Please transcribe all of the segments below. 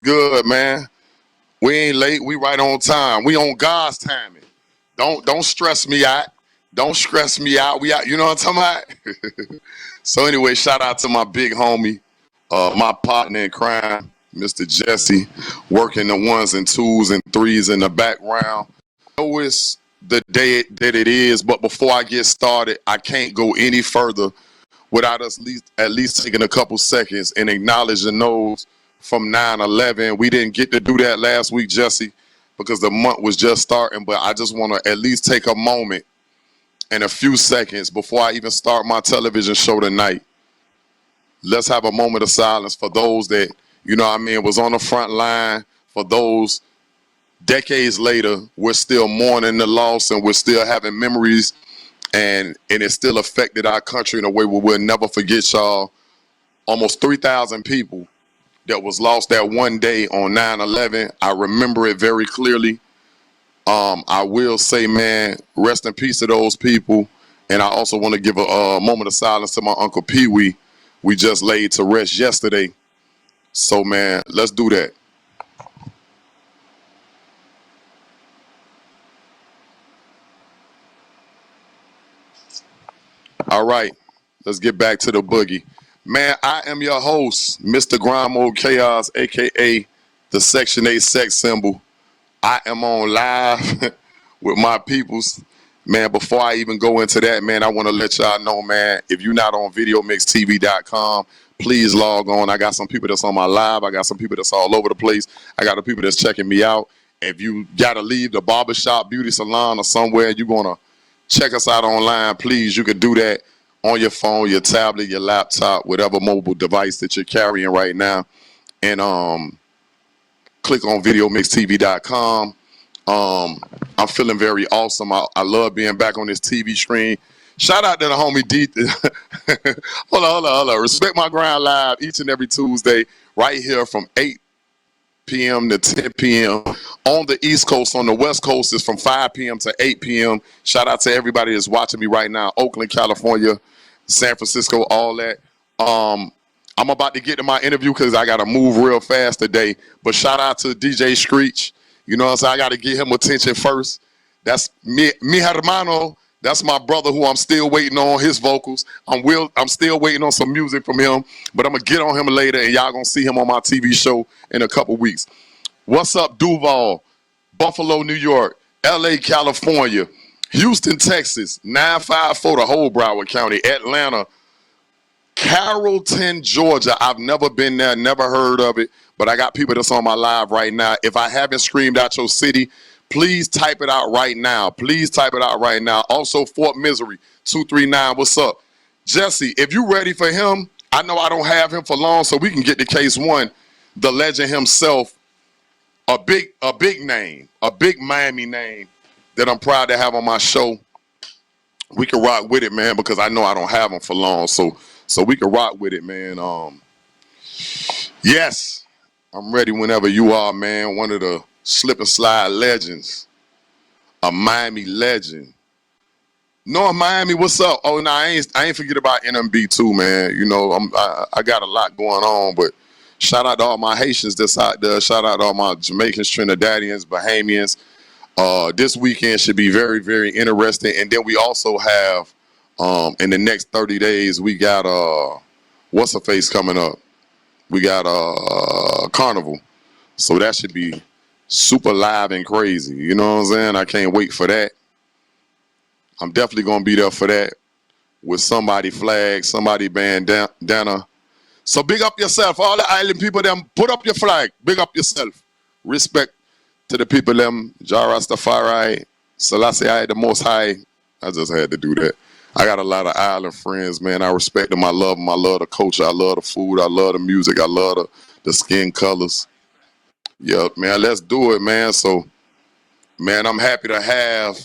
Good, man. We ain't late. We right on time. We on God's timing. Don't stress me out. Don't stress me out. We out. You know what I'm talking about? So anyway, shout out to my big homie, my partner in crime, Mr. Jesse, working the ones and twos and threes in the background. I know it's the day that it is, but before I get started, I can't go any further without us at least taking a couple seconds and acknowledging those from 9/11. We didn't get to do that last week, Jesse, because the month was just starting, but I just want to at least take a moment and a few seconds before I even start my television show tonight. Let's have a moment of silence for those that, you know what I mean, was on the front line, for those decades later, we're still mourning the loss and we're still having memories, and it still affected our country in a way we will never forget, y'all. Almost 3,000 people that was lost that one day on 9/11. I remember it very clearly. I will say, man, rest in peace to those people. And I also want to give a moment of silence to my Uncle Pee Wee. We just laid to rest yesterday. So, man, let's do that. All right, let's get back to the boogie. Man, I am your host, Mr. Grime Mode Chaos, a.k.a. the Section 8 sex symbol. I am on live with my peoples. Man, before I even go into that, man, I want to let y'all know, man, if you're not on videomixtv.com, please log on. I got some people that's on my live. I got some people that's all over the place. I got the people that's checking me out. If you got to leave the barbershop, beauty salon, or somewhere, you're going to check us out online, please, you can do that on your phone, your tablet, your laptop, whatever mobile device that you're carrying right now. And click on videomixtv.com. I'm feeling very awesome. I love being back on this TV screen. Shout out to the homie D. hold on. Respect My Grind Live each and every Tuesday right here from 8 p.m. to 10 p.m. on the East Coast. On the West Coast is from 5 p.m. to 8 p.m. Shout out to everybody that's watching me right now. Oakland, California, San Francisco, all that. I'm about to get to my interview because I got to move real fast today. But shout out to DJ Screech. You know what I'm saying? I got to get him attention first. That's mi hermano. That's my brother who I'm still waiting on his vocals. I'm still waiting on some music from him, but I'm going to get on him later, and y'all going to see him on my TV show in a couple weeks. What's up, Duval, Buffalo, New York, LA, California, Houston, Texas, 954 to whole Broward County, Atlanta, Carrollton, Georgia. I've never been there, never heard of it, but I got people that's on my live right now. If I haven't screamed out your city, please type it out right now. Please type it out right now. Also, Fort Misery, 239. What's up? Jesse, if you ready for him, I know I don't have him for long, so we can get to Kase1, the legend himself, a big name, a big Miami name that I'm proud to have on my show. We can rock with it, man, because I know I don't have him for long, so we can rock with it, man. Yes, I'm ready whenever you are, man. One of the slip and slide legends, a Miami legend. North Miami, what's up? Oh no, I ain't forget about NMB too, man. You know, I got a lot going on, but shout out to all my Haitians that's out there. Shout out to all my Jamaicans, Trinidadians, Bahamians. This weekend should be very, very interesting. And then we also have in the next 30 days, we got what's her face coming up? We got Carnival. So that should be super live and crazy. You know what I'm saying? I can't wait for that. I'm definitely gonna be there for that with somebody flag, somebody bandana. So big up yourself. All the island people, them put up your flag. Big up yourself. Respect to the people, them Jah Rastafari, Selassie I, the Most High. I just had to do that. I got a lot of island friends, man. I respect them. I love them. I love the culture. I love the food. I love the music. I love the skin colors. Yeah, man, let's do it, man. So, man, I'm happy to have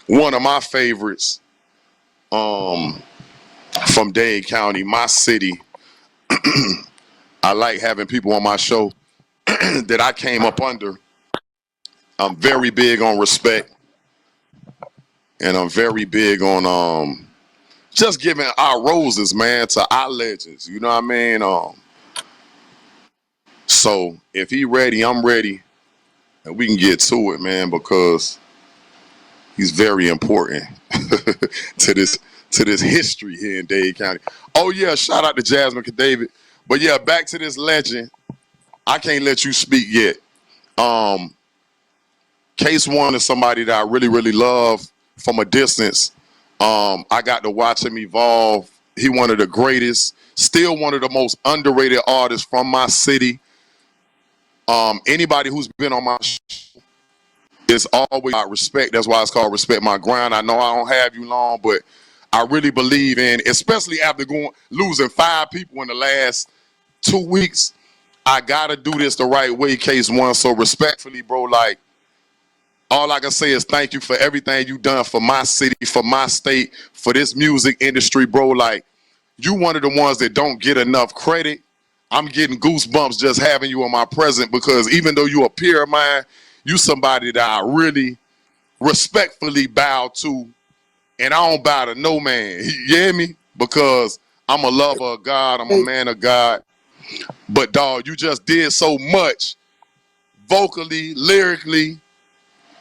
one of my favorites from Dade County, my city. I like having people on my show that I came up under. I'm very big on respect, and I'm very big on just giving our roses, man, to our legends. You know what I mean? So if he ready, I'm ready, and we can get to it, man, because he's very important to this history here in Dade County. Oh yeah, shout out to Jasmine David. But yeah, back to this legend. I can't let you speak yet. Kase1 is somebody that I really, really love from a distance. I got to watch him evolve. He one of the greatest, still one of the most underrated artists from my city. Anybody who's been on my show is always about respect. That's why it's called Respect My Grind. I know I don't have you long, but I really believe in, especially after losing 5 people in the last 2 weeks, I gotta do this the right way, Kase1. So respectfully, bro, like, all I can say is thank you for everything you done for my city, for my state, for this music industry, bro. Like, you one of the ones that don't get enough credit. I'm getting goosebumps just having you in my presence, because even though you a peer of mine, you somebody that I really respectfully bow to, and I don't bow to no man. You hear me? Because I'm a lover of God. I'm a man of God. But dog, you just did so much vocally, lyrically,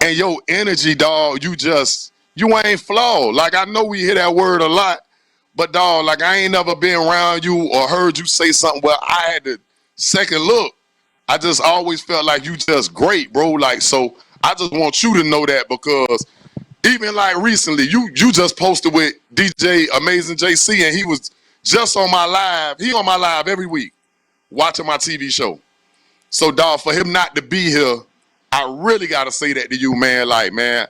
and your energy, dog, you ain't flawed. Like, I know we hear that word a lot, but dog, like, I ain't never been around you or heard you say something where I had to second look. I just always felt like you just great, bro. Like, so I just want you to know that, because even like recently, you just posted with DJ Amazing JC, and he was just on my live. He on my live every week watching my TV show. So dog, for him not to be here, I really gotta say that to you, man. Like, man,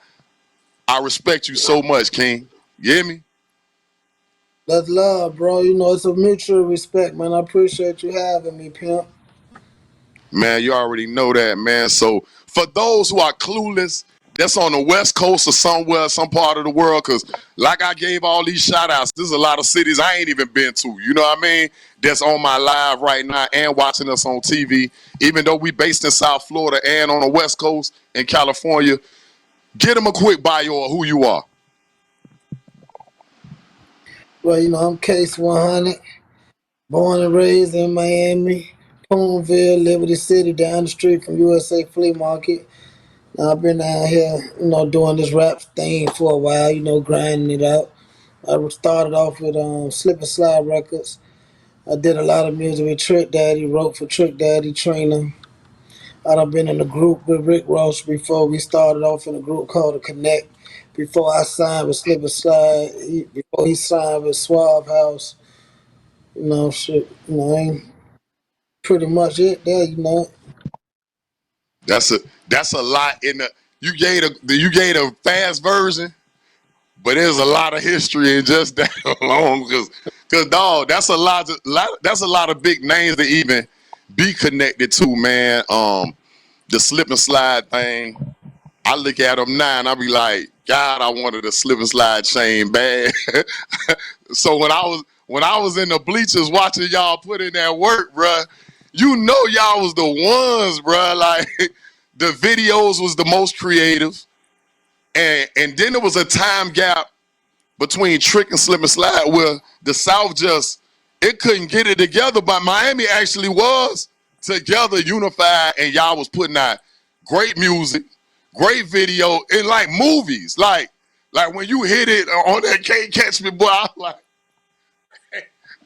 I respect you so much, King. You hear me? That's love, bro. You know, it's a mutual respect, man. I appreciate you having me, pimp. Man, you already know that, man. So for those who are clueless, that's on the West Coast or somewhere, some part of the world, because like I gave all these shout outs, there's a lot of cities I ain't even been to, you know what I mean? That's on my live right now and watching us on TV. Even though we based in South Florida and on the West Coast in California, get them a quick bio of who you are. Well, you know, I'm Kase1Hunnid, born and raised in Miami, Poonville, Liberty City, down the street from USA Flea Market. Now, I've been down here, you know, doing this rap thing for a while, you know, grinding it out. I started off with Slip and Slide Records. I did a lot of music with Trick Daddy, wrote for Trick Daddy, Trina. I done been in a group with Rick Ross before. We started off in a group called The Connect. Before I signed with Slip and Slide, before he signed with Suave House, you know, shit, you know, ain't pretty much it there, you know. That's a lot in the you gave a fast version, but there's a lot of history in just that alone. Cause dog, that's a lot of big names to even be connected to, man. The slip and slide thing, I look at them now and I be like, God, I wanted a slip and slide chain bad. So when I was in the bleachers watching y'all put in that work, bruh, you know y'all was the ones, bruh. Like, the videos was the most creative, and then there was a time gap between Trick and Slip and Slide where the South just it couldn't get it together, but Miami actually was together, unified, and y'all was putting out great music, great video, and like movies, like when you hit it on that Can't Catch Me, boy, I was like,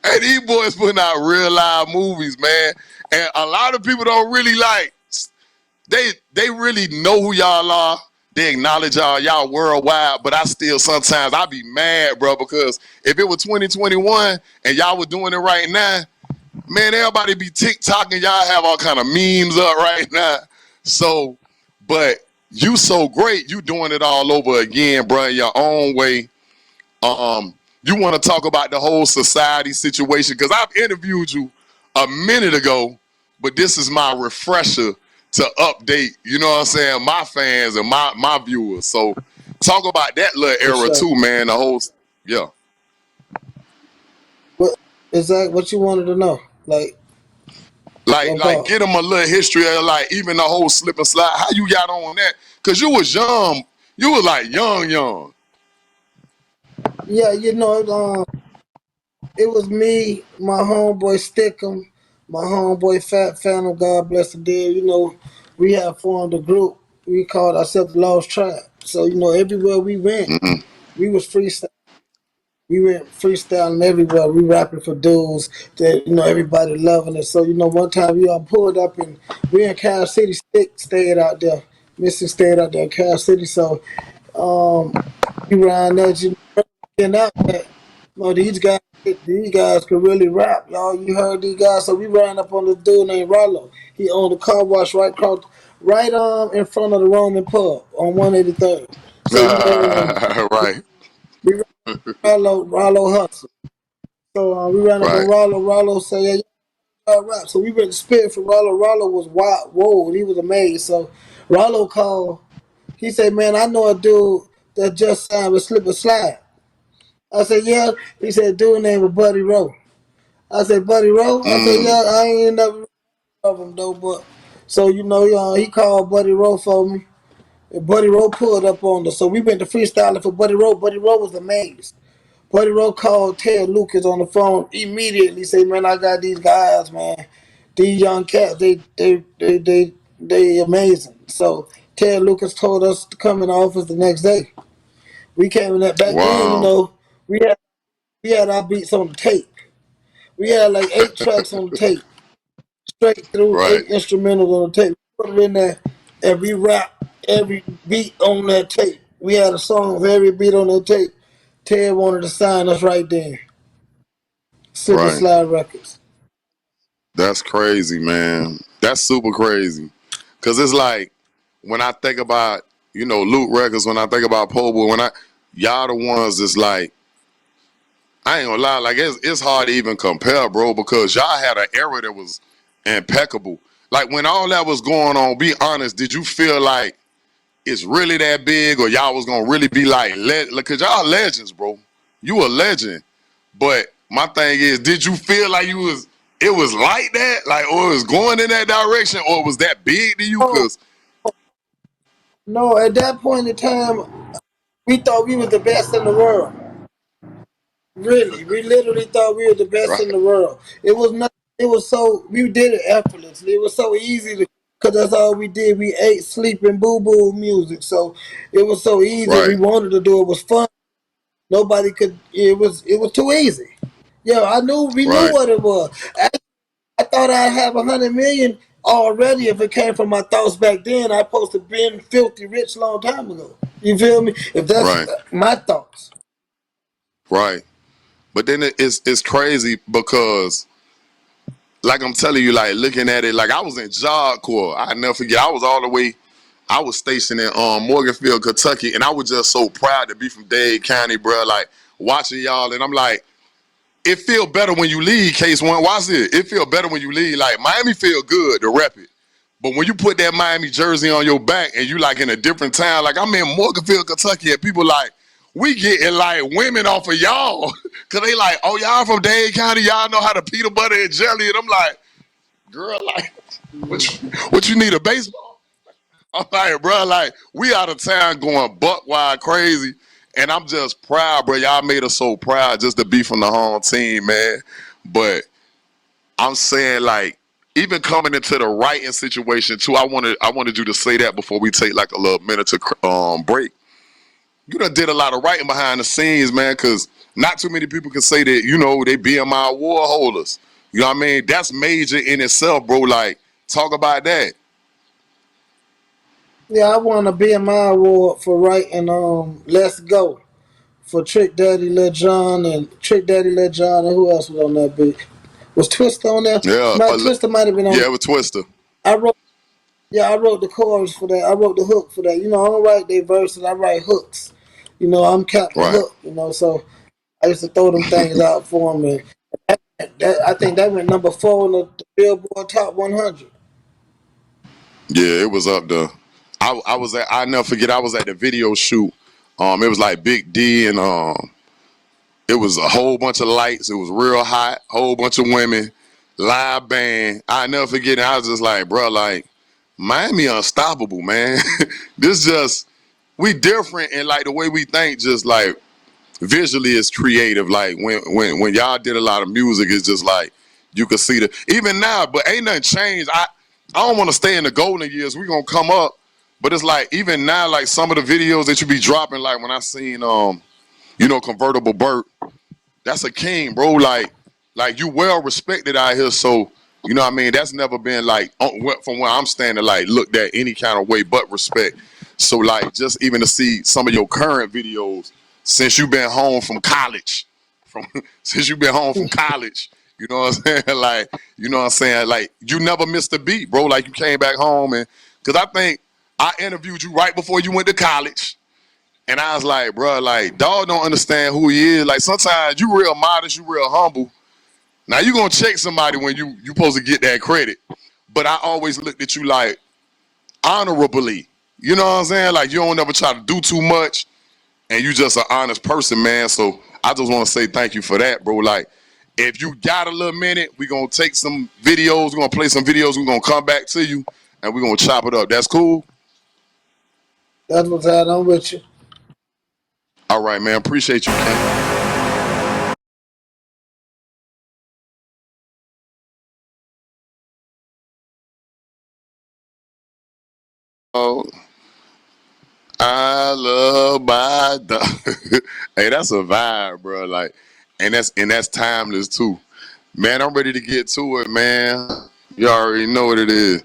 hey, these boys putting out real live movies, man. And a lot of people don't really like, they really know who y'all are. They acknowledge y'all worldwide, but I still sometimes I be mad, bro, because if it was 2021 and y'all were doing it right now, man, everybody be TikToking, y'all have all kind of memes up right now. So, but you so great, you doing it all over again, bro, in your own way. You want to talk about the whole society situation, because I've interviewed you a minute ago, but this is my refresher to update, you know what I'm saying, my fans and my viewers. So talk about that little For era sure. too, man. The whole, yeah. What is that? What you wanted to know? Like About? get them a little history of, like, even the whole slip and slide. How you got on that? Cause you was young. You was like young. Yeah, you know, it was me, my homeboy Stickum. My homeboy Fat Phantom, God bless the dead. We have formed a group. We called ourselves the Lost Tribe. So everywhere we went, Mm-hmm. we was freestyle. We went freestyling everywhere. We rapping for dudes that everybody loving it. So one time we all pulled up and we in Cal City. Stayed out there. Missing stayed out there in Cal City. So um, we ran that. Getting out that. These guys could really rap, y'all. You heard these guys. So we ran up on this dude named Rollo. He owned a car wash right in front of the Roman pub on 183rd. So Right, we ran Rollo Hudson. So we ran up on right. Rollo. Rollo said, "Yeah, y'all rap." So we went to spit for Rollo. Rollo was wild. Whoa, he was amazed. So Rollo called. He said, "Man, I know a dude that just signed with Slip and Slide." I said, "Yeah." He said, "Dude named Buddy Rowe." I said, "Buddy Rowe." I said, Mm, "Yeah, I ain't never heard of him though, but." So he called Buddy Rowe for me. And Buddy Rowe pulled up on us. So we went to freestyling for Buddy Rowe. Buddy Rowe was amazed. Buddy Rowe called Ted Lucas on the phone immediately. Say, "Man, I got these guys, man. These young cats, they amazing." So Ted Lucas told us to come in the office the next day. We came in that back then, wow. we had we had our beats on the tape. We had like 8 tracks on the tape, straight through Right, 8 instrumentals on the tape. We put it in there and we rap every beat on that tape. We had a song of every beat on that tape. Ted wanted to sign us right there. Slip and right. Slide Records. That's crazy, man. That's super crazy. Cause it's like when I think about Loot Records, when I think about Po Boy, y'all the ones that's like I ain't gonna lie, like it's hard to even compare, bro, because y'all had an era that was impeccable. Like when all that was going on, be honest, did you feel like it's really that big, or y'all was gonna really be like, cause y'all legends, bro. You a legend. But my thing is, did you feel like it was like that, like, or it was going in that direction, or was that big to you? Oh Cause no! At that point in time, we thought we was the best in the world. Really, we literally thought we were the best in right, the world. It was not. It was so we did it effortlessly. It was so easy to, cause that's all we did. We ate, sleep, and boo boo music. So it was so easy. We right, wanted to do it. It was fun. Nobody could. It was too easy. Yeah, we knew right, what it was. I thought I'd have 100 million already if it came from my thoughts back then. I supposed to been filthy rich long time ago. You feel me? If that's right, my thoughts. right. But then it's crazy because, like I'm telling you, like looking at it, like I was in Job Corps. I never forget. I was stationed in Morganfield, Kentucky, and I was just so proud to be from Dade County, bro. Like watching y'all, and I'm like, it feel better when you leave. Kase1, watch it. It feel better when you leave. Like Miami feel good to rep it, but when you put that Miami jersey on your back and you like in a different town, like I'm in Morganfield, Kentucky, and people like, we getting like women off of y'all, cause they like, oh y'all from Dade County, y'all know how to peanut butter and jelly, and I'm like, girl, like, what you need a baseball? I'm like, bro, like we out of town going buck wild crazy, and I'm just proud, bro. Y'all made us so proud just to be from the home team, man. But I'm saying, like, even coming into the writing situation too, I wanted you to say that before we take like a little minute to break. You done did a lot of writing behind the scenes, man, because not too many people can say that, they BMI award holders. You know what I mean? That's major in itself, bro. Like, talk about that. Yeah, I won a BMI award for writing "Let's Go" for Trick Daddy, Lil Jon, and who else was on that beat? Was Twista on there? Yeah, Twista might have been on. yeah, with Twister. I wrote. Yeah, I wrote the chorus for that. I wrote the hook for that. I don't write their verses. I write hooks. I'm Captain Right. Hook. So I used to throw them things out for them, and I think that went number 4 on the Billboard Top 100. Yeah, it was up there. I never forget. I was at the video shoot. It was like Big D and it was a whole bunch of lights. It was real hot. Whole bunch of women, live band. I never forget. And I was just like, bro, like Miami unstoppable, man. This just we different and like the way we think. Just like visually is creative. Like when y'all did a lot of music, it's just like you could see even now, but ain't nothing changed. I don't want to stay in the golden years. We gonna come up, but it's like even now, like some of the videos that you be dropping, like when I seen Convertible Burt, that's a king, bro. Like you well respected out here, so you know what I mean. That's never been like from where I'm standing, like looked at any kind of way but respect. So like just even to see some of your current videos since you've been home from college, from since you've been home from college, you know what I'm saying? Like you know what I'm saying? Like you never missed a beat, bro. Like you came back home and because I think I interviewed you right before you went to college. And I was like, bro, like, dog don't understand who he is. Like, sometimes you real modest, you real humble. Now, you going to check somebody when you supposed to get that credit. But I always looked at you like, honorably. You know what I'm saying? Like, you don't ever try to do too much. And you just an honest person, man. So, I just want to say thank you for that, bro. Like, if you got a little minute, we going to take some videos. We're going to play some videos. We're going to come back to you. And we're going to chop it up. That's cool? That's what's happening with you. All right, man. Appreciate you, Ken. I love my dog. Hey, that's a vibe, bro. Like, and that's timeless too. Man, I'm ready to get to it, man. You already know what it is.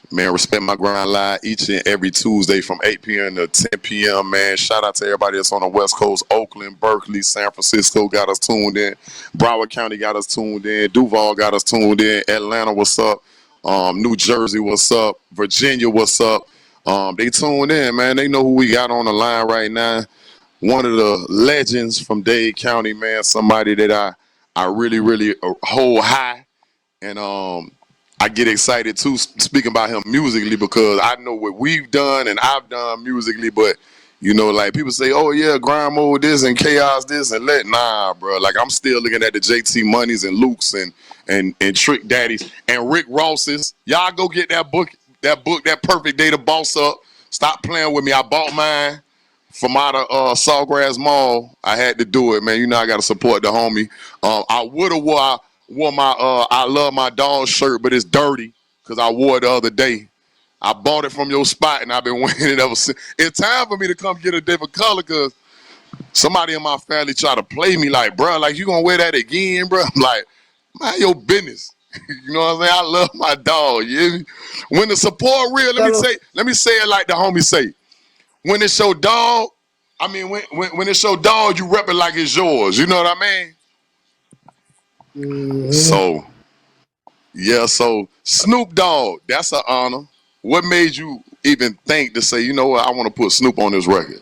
Man, Respect My Grind Live each and every Tuesday from 8 p.m. to 10 p.m., man. Shout out to everybody that's on the West Coast. Oakland, Berkeley, San Francisco got us tuned in. Broward County got us tuned in. Duval got us tuned in. Atlanta, what's up? New Jersey, what's up? Virginia, what's up? They tuned in, man. They know who we got on the line right now. One of the legends from Dade County, man. Somebody that I really, really hold high. And I get excited too speaking about him musically because I know what we've done and I've done musically, but you know, like people say, oh yeah, grind mode this and chaos this and nah, bro. Like I'm still looking at the JT Monies and Luke's and Trick Daddies and Rick Ross's. Y'all go get that book, that Perfect Day to Boss Up. Stop playing with me. I bought mine from out of Sawgrass Mall. I had to do it, man. You know I gotta support the homie. I would have wore my I love my dog shirt, but it's dirty because I wore it the other day. I bought it from your spot and I've been wearing it ever since. It's time for me to come get a different color because somebody in my family try to play me like, bro, like you gonna wear that again, bro? I'm like, mind your business. You know what I'm saying? I love my dog. You when the support real, let me say it like the homie say. When it's your dog, I mean when it's your dog, you rep it like it's yours. You know what I mean? So yeah, so Snoop Dogg, that's an honor. What made you even think to say, you know what, I want to put Snoop on this record?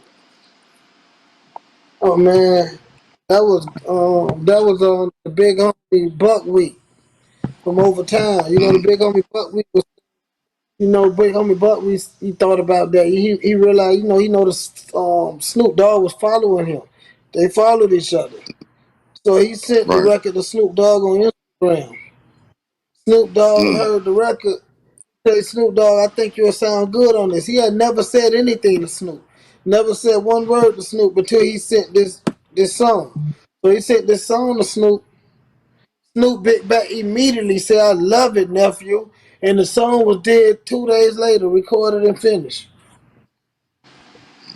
Oh man, that was on the Big Homie Buck Week from over time. You know the Big Homie Buck Week was. You know, Big Homie Buck, he thought about that. He realized, he noticed Snoop Dogg was following him. They followed each other. So he sent the record to Snoop Dogg on Instagram. Snoop Dogg heard the record. Say, Snoop Dogg, I think you'll sound good on this. He had never said anything to Snoop. Never said one word to Snoop until he sent this song. So he sent this song to Snoop. Snoop Big Back immediately said, I love it, nephew. And the song was dead 2 days later, recorded and finished.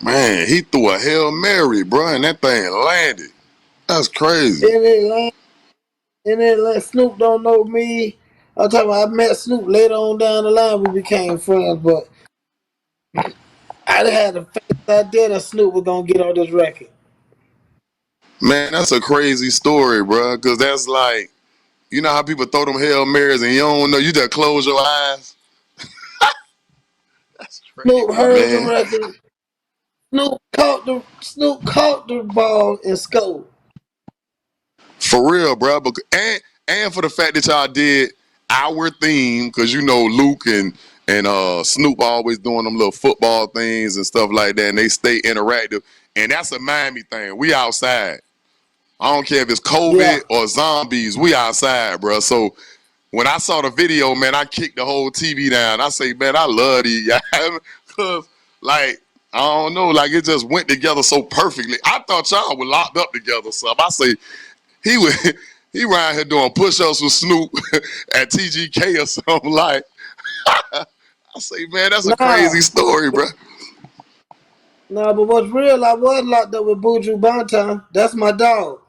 Man, he threw a Hail Mary, bro, and that thing landed. That's crazy. And then Snoop don't know me. I'm talking about I met Snoop later on down the line. We became friends, but I had a faint idea that Snoop was going to get on this record. Man, that's a crazy story, bro, because that's like, you know how people throw them Hail Marys and you don't know, you just close your eyes? That's crazy, Snoop heard man. the record. Snoop caught the ball and scored. For real, bro. And for the fact that y'all did our theme, because you know Luke and Snoop always doing them little football things and stuff like that, and they stay interactive. And that's a Miami thing. We outside. I don't care if it's COVID or zombies. We outside, bro. So when I saw the video, man, I kicked the whole TV down. I say, man, I love these guys. Because, like, I don't know, like it just went together so perfectly. I thought y'all were locked up together, so I say he was He around here doing push-ups with Snoop at TGK or something like. I say, man, that's a Nah, crazy story, bro. nah, but what's real, I was locked up with Buju Banton. That's my dog.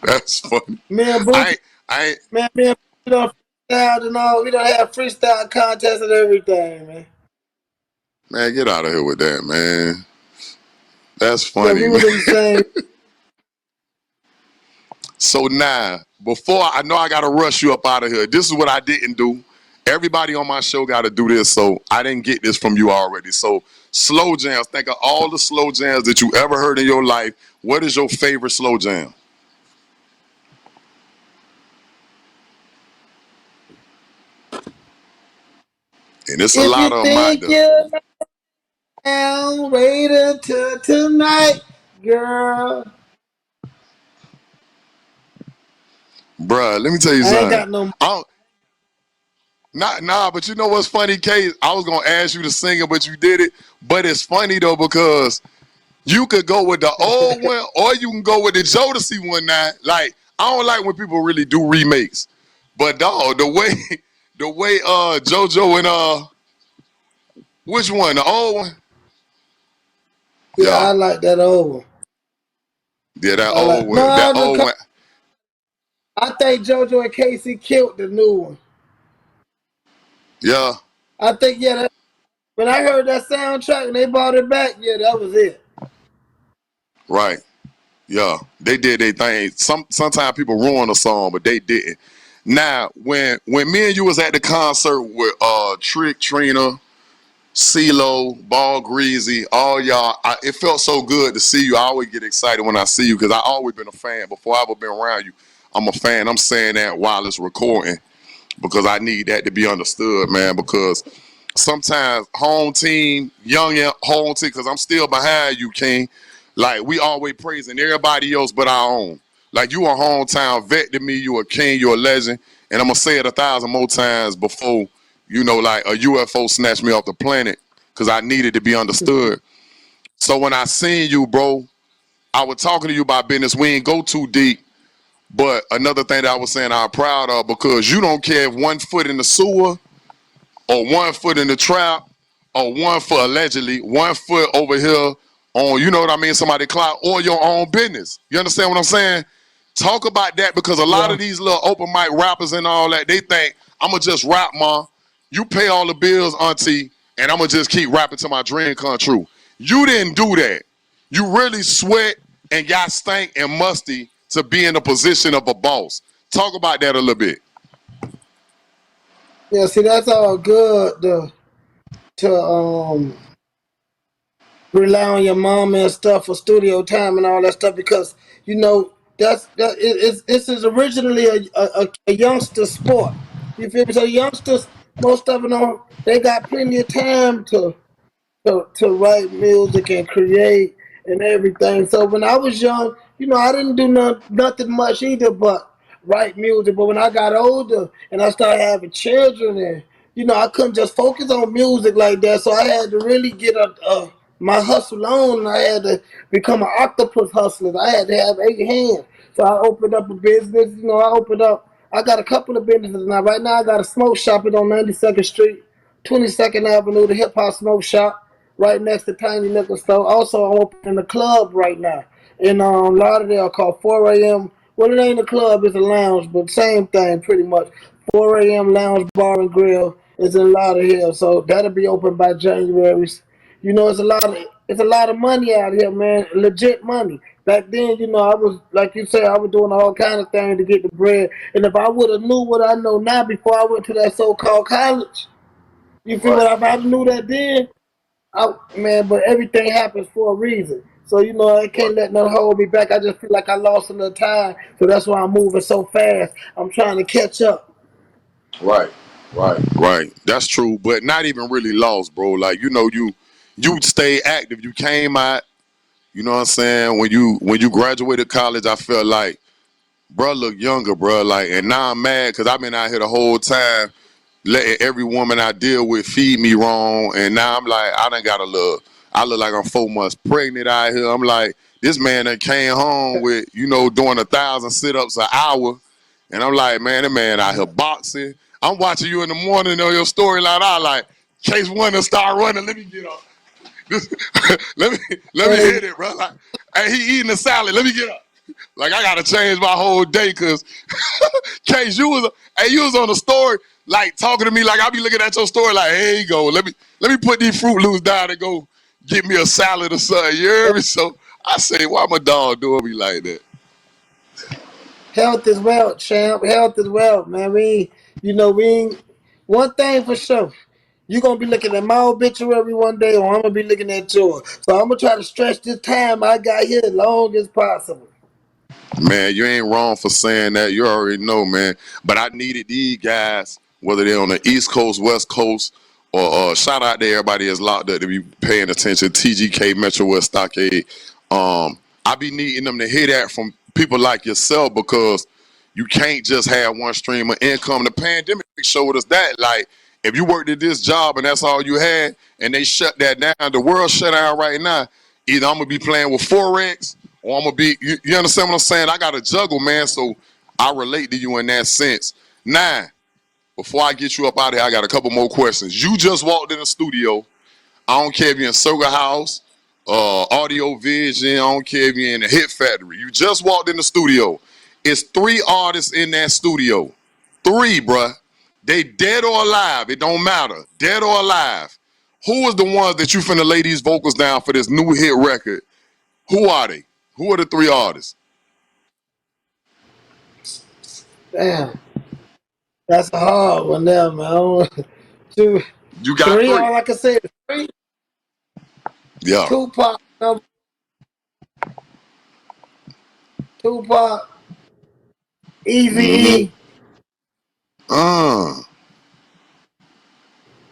That's funny. Me and Buju, I ain't, man, me and Buju done freestyled and all. We done have freestyle contests and everything, man. man, get out of here with that, man. That's Yeah, funny, we man. was in the same. So now, before I know I gotta rush you up out of here. This is what I didn't do. Everybody on my show gotta do this, so I didn't get this from you already. So slow jams. Think of all the slow jams that you ever heard in your life. What is your favorite slow jam? And it's a If you lot of them out think there. you're down, wait until tonight, girl. Bruh, let me tell you I ain't something. got no. I don't, but you know what's funny, Kase? I was gonna ask you to sing it, but you did it. But it's funny though because you could go with the old one or you can go with the Jodeci one now. Like, I don't like when people really do remakes. But dog, the way JoJo and which one? The old one? Yeah, Yeah. I like that old one. Yeah, that I old like no. one. That old one. I think JoJo and Casey killed the new one. Yeah. I think yeah. When I heard that soundtrack and they brought it back, yeah, that was it. Right. Yeah. They did their thing. Sometimes people ruin a song, but they didn't. Now, when me and you was at the concert with Trick, Trina, CeeLo, Ball Greasy, all y'all. It felt so good to see you. I always get excited when I see you because I always been a fan. Before I ever been around you, I'm a fan. I'm saying that while it's recording because I need that to be understood, man. Because sometimes home team, young home team, because I'm still behind you, King. Like we always praising everybody else but our own. Like you a hometown vet to me, you a king, you a legend, and I'm gonna say it 1,000 more times before like a UFO snatched me off the planet because I needed to be understood. So when I seen you, bro, I was talking to you about business. We ain't go too deep, but another thing that I was saying I'm proud of because you don't care if 1 foot in the sewer or 1 foot in the trap, or 1 foot allegedly, 1 foot over here on, you know what I mean, somebody clout or your own business. You understand what I'm saying? Talk about that because a lot Yeah. of these little open mic rappers and all that, they think I'ma just rap, ma. You pay all the bills, auntie, and I'ma just keep rapping till my dream come true. You didn't do that. You really sweat and got stank and musty to be in the position of a boss. Talk about that a little bit. Yeah, see, that's all good to rely on your mom and stuff for studio time and all that stuff because you know this is originally a youngster sport. You feel me? So youngsters, most of them, they got plenty of time to write music and create and everything. So when I was young, I didn't do nothing much either but write music. But when I got older and I started having children and I couldn't just focus on music like that. So I had to really get my hustle on and I had to become an octopus hustler. I had to have 8 hands. So I opened up a business, I got a couple of businesses now. Right now I got a smoke shop on 92nd Street, 22nd Avenue, the hip hop smoke shop right next to Tiny Liquor Store. Also, I'm opening a club right now in Lauderdale called 4 a.m. Well, it ain't a club, it's a lounge, but same thing pretty much. 4 a.m. Lounge Bar and Grill is in Lauderdale, so that'll be open by January. It's a lot of money out here, man. Legit money. Back then, I was like you said, I was doing all kind of things to get the bread. And if I would have knew what I know now before I went to that so-called college, you feel Right. what? If I knew that then, man, but everything happens for a reason. So, I Right. can't let nothing hold me back. I just feel like I lost a little time. So that's why I'm moving so fast. I'm trying to catch up. Right, right. That's true, but not even really lost, bro. Like you stay active. You came out. You know what I'm saying? When you graduated college, I felt like, bro, look younger, bro. Like, and now I'm mad because I've been out here the whole time, letting every woman I deal with feed me wrong, and now I'm like, I done got a look. I look like I'm 4 months pregnant out here. I'm like, This man that came home with, doing 1,000 sit-ups an hour. And I'm like, man, that man out here boxing. I'm watching you in the morning on your storyline. I like, Kase1Hunnid to start running. Let me get up. let me Hey, hit it, bro. Like, hey, he eating a salad. Let me get up. Like, I gotta change my whole day because Case, you was on the story, like talking to me like I be looking at your story like, here you go. Let me put these Fruit Loops down and go get me a salad or something. You hear me? So I say, why my dog doing me like that? health is wealth, champ. Health is wealth, man. We ain't, one thing for sure. You're gonna be looking at my obituary one day, or I'm gonna be looking at yours. So I'm gonna try to stretch this time I got here as long as possible. Man, you ain't wrong for saying that. You already know, man. But I needed these guys, whether they're on the East Coast, West Coast, or shout out to everybody that's locked up to be paying attention. TGK, Metro West Stockade. I be needing them to hear that from people like yourself because you can't just have one stream of income. The pandemic showed us that. Like, if you worked at this job and that's all you had, and they shut that down, the world shut down right now. Either I'm gonna be playing with Forex or I'm gonna be. You understand what I'm saying? I gotta juggle, man. So I relate to you in that sense. Now, before I get you up out of here, I got a couple more questions. You just walked in the studio. I don't care if you're in Soga House, Audio Vision. I don't care if you're in the Hit Factory. You just walked in the studio. It's 3 artists in that studio. 3, bruh. They dead or alive. It don't matter. Dead or alive. Who is the ones that you finna lay these vocals down for this new hit record? Who are they? Who are the 3 artists? Damn, that's a hard one there, man. Two, You got three. 3. All I can say is three. Yeah. Tupac, Tupac, Easy Mm-hmm. E, Uh,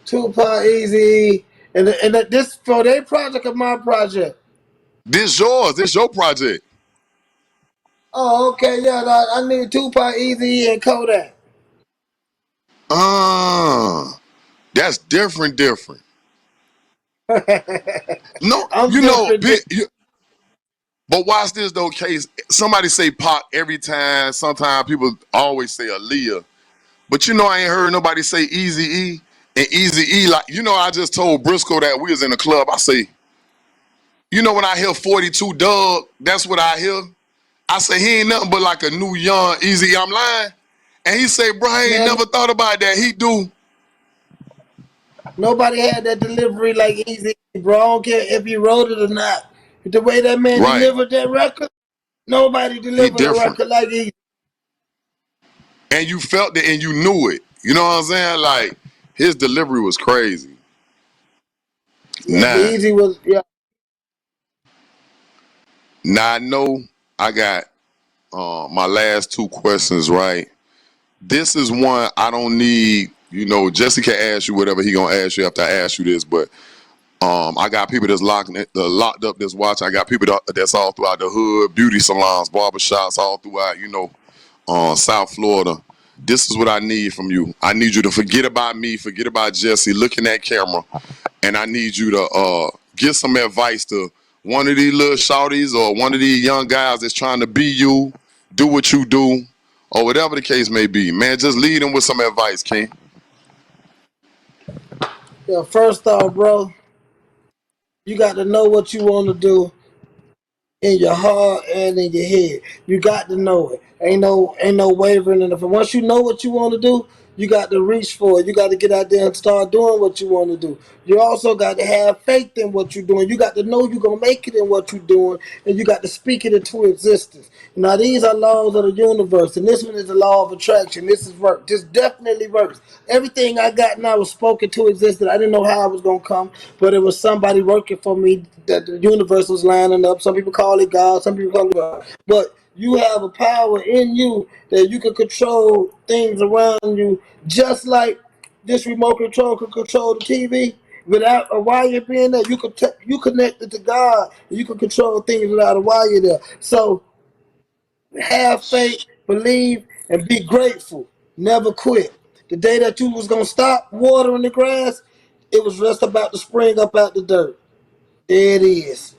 Tupac, Easy E, and this for their project or my project. this yours. This your project. Oh, okay, yeah. I need Tupac, Easy E, and Kodak. Uh, that's different, different. No, I'm different. but watch this though, Case. Somebody say Pac every time. Sometimes people always say Aaliyah. But I ain't heard nobody say Easy E. And Easy E, like, I just told Briscoe that we was in the club. I say, when I hear 42 Doug, that's what I hear. I say, he ain't nothing but like a new young Easy E. I'm lying. And he say, bro, I ain't Man, never thought about that. He do. nobody had that delivery like Easy E, bro. I don't care if he wrote it or not. The way that man Right. delivered that record, nobody He delivered a different. record like Easy. And you felt it and you knew it. You know what I'm saying? Like, his delivery was crazy. Yeah, the Now, Easy was, yeah. now I know I got my last 2 questions right. This is one I don't need. Jesse can ask you whatever he gonna ask you after I ask you this, but I got people that's locked up that's watching. I got people that's all throughout the hood, beauty salons, barbershops, all throughout, South Florida. This is what I need from you. I need you to forget about me, forget about Jesse, look in that camera, and I need you to give some advice to one of these little shorties or one of these young guys that's trying to be you, do what you do, or whatever the case may be. Man, just lead them with some advice, King. Yeah, first off, bro, you got to know what you want to do in your heart and in your head. You got to know it. Ain't no wavering in it. Once you know what you want to do, you got to reach for it. You got to get out there and start doing what you want to do. You also got to have faith in what you're doing. You got to know you're gonna make it in what you're doing, and you got to speak it into existence. Now these are laws of the universe, and this one is the law of attraction. This is work. This definitely works. Everything I got now was spoken to existence. I didn't know how it was gonna come, but it was somebody working for me that the universe was lining up. Some people call it God, some people call it God. But you have a power in you that you can control things around you, just like this remote control can control the TV. Without a wire being there, you connected to God. You can control things without a wire there. So have faith, believe, and be grateful. Never quit. The day that you was gonna stop watering the grass, it was just about to spring up out the dirt. There it is.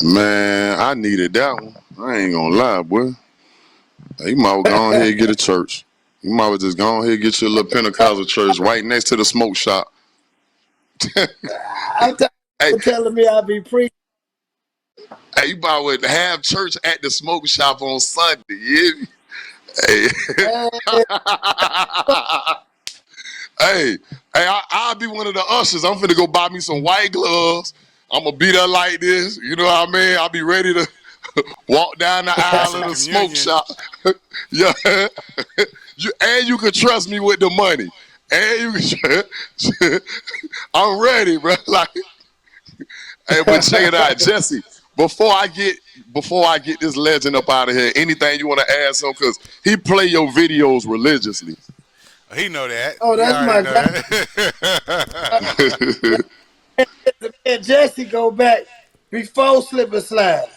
Man, I needed that one. I ain't gonna lie, boy. You might well go ahead and get a church. You might well just go ahead and get your little Pentecostal church right next to the smoke shop. I'm Hey, telling me I'll be preaching. hey, you might well have church at the smoke shop on Sunday. Yeah. Hey. Hey, I'll be one of the ushers. I'm finna go buy me some white gloves. I'm gonna be there like this. You know what I mean? I'll be ready to walk down the aisle of the smoke shop. Yeah. You can trust me with the money. And you can I'm ready, bro. Like, hey, but check it out, Jesse. Before I get this legend up out of here, anything you want to add some? Because he play your videos religiously. He know that. Oh, He that's my already know guy. that. Me and Jesse go back before Slip and Slide.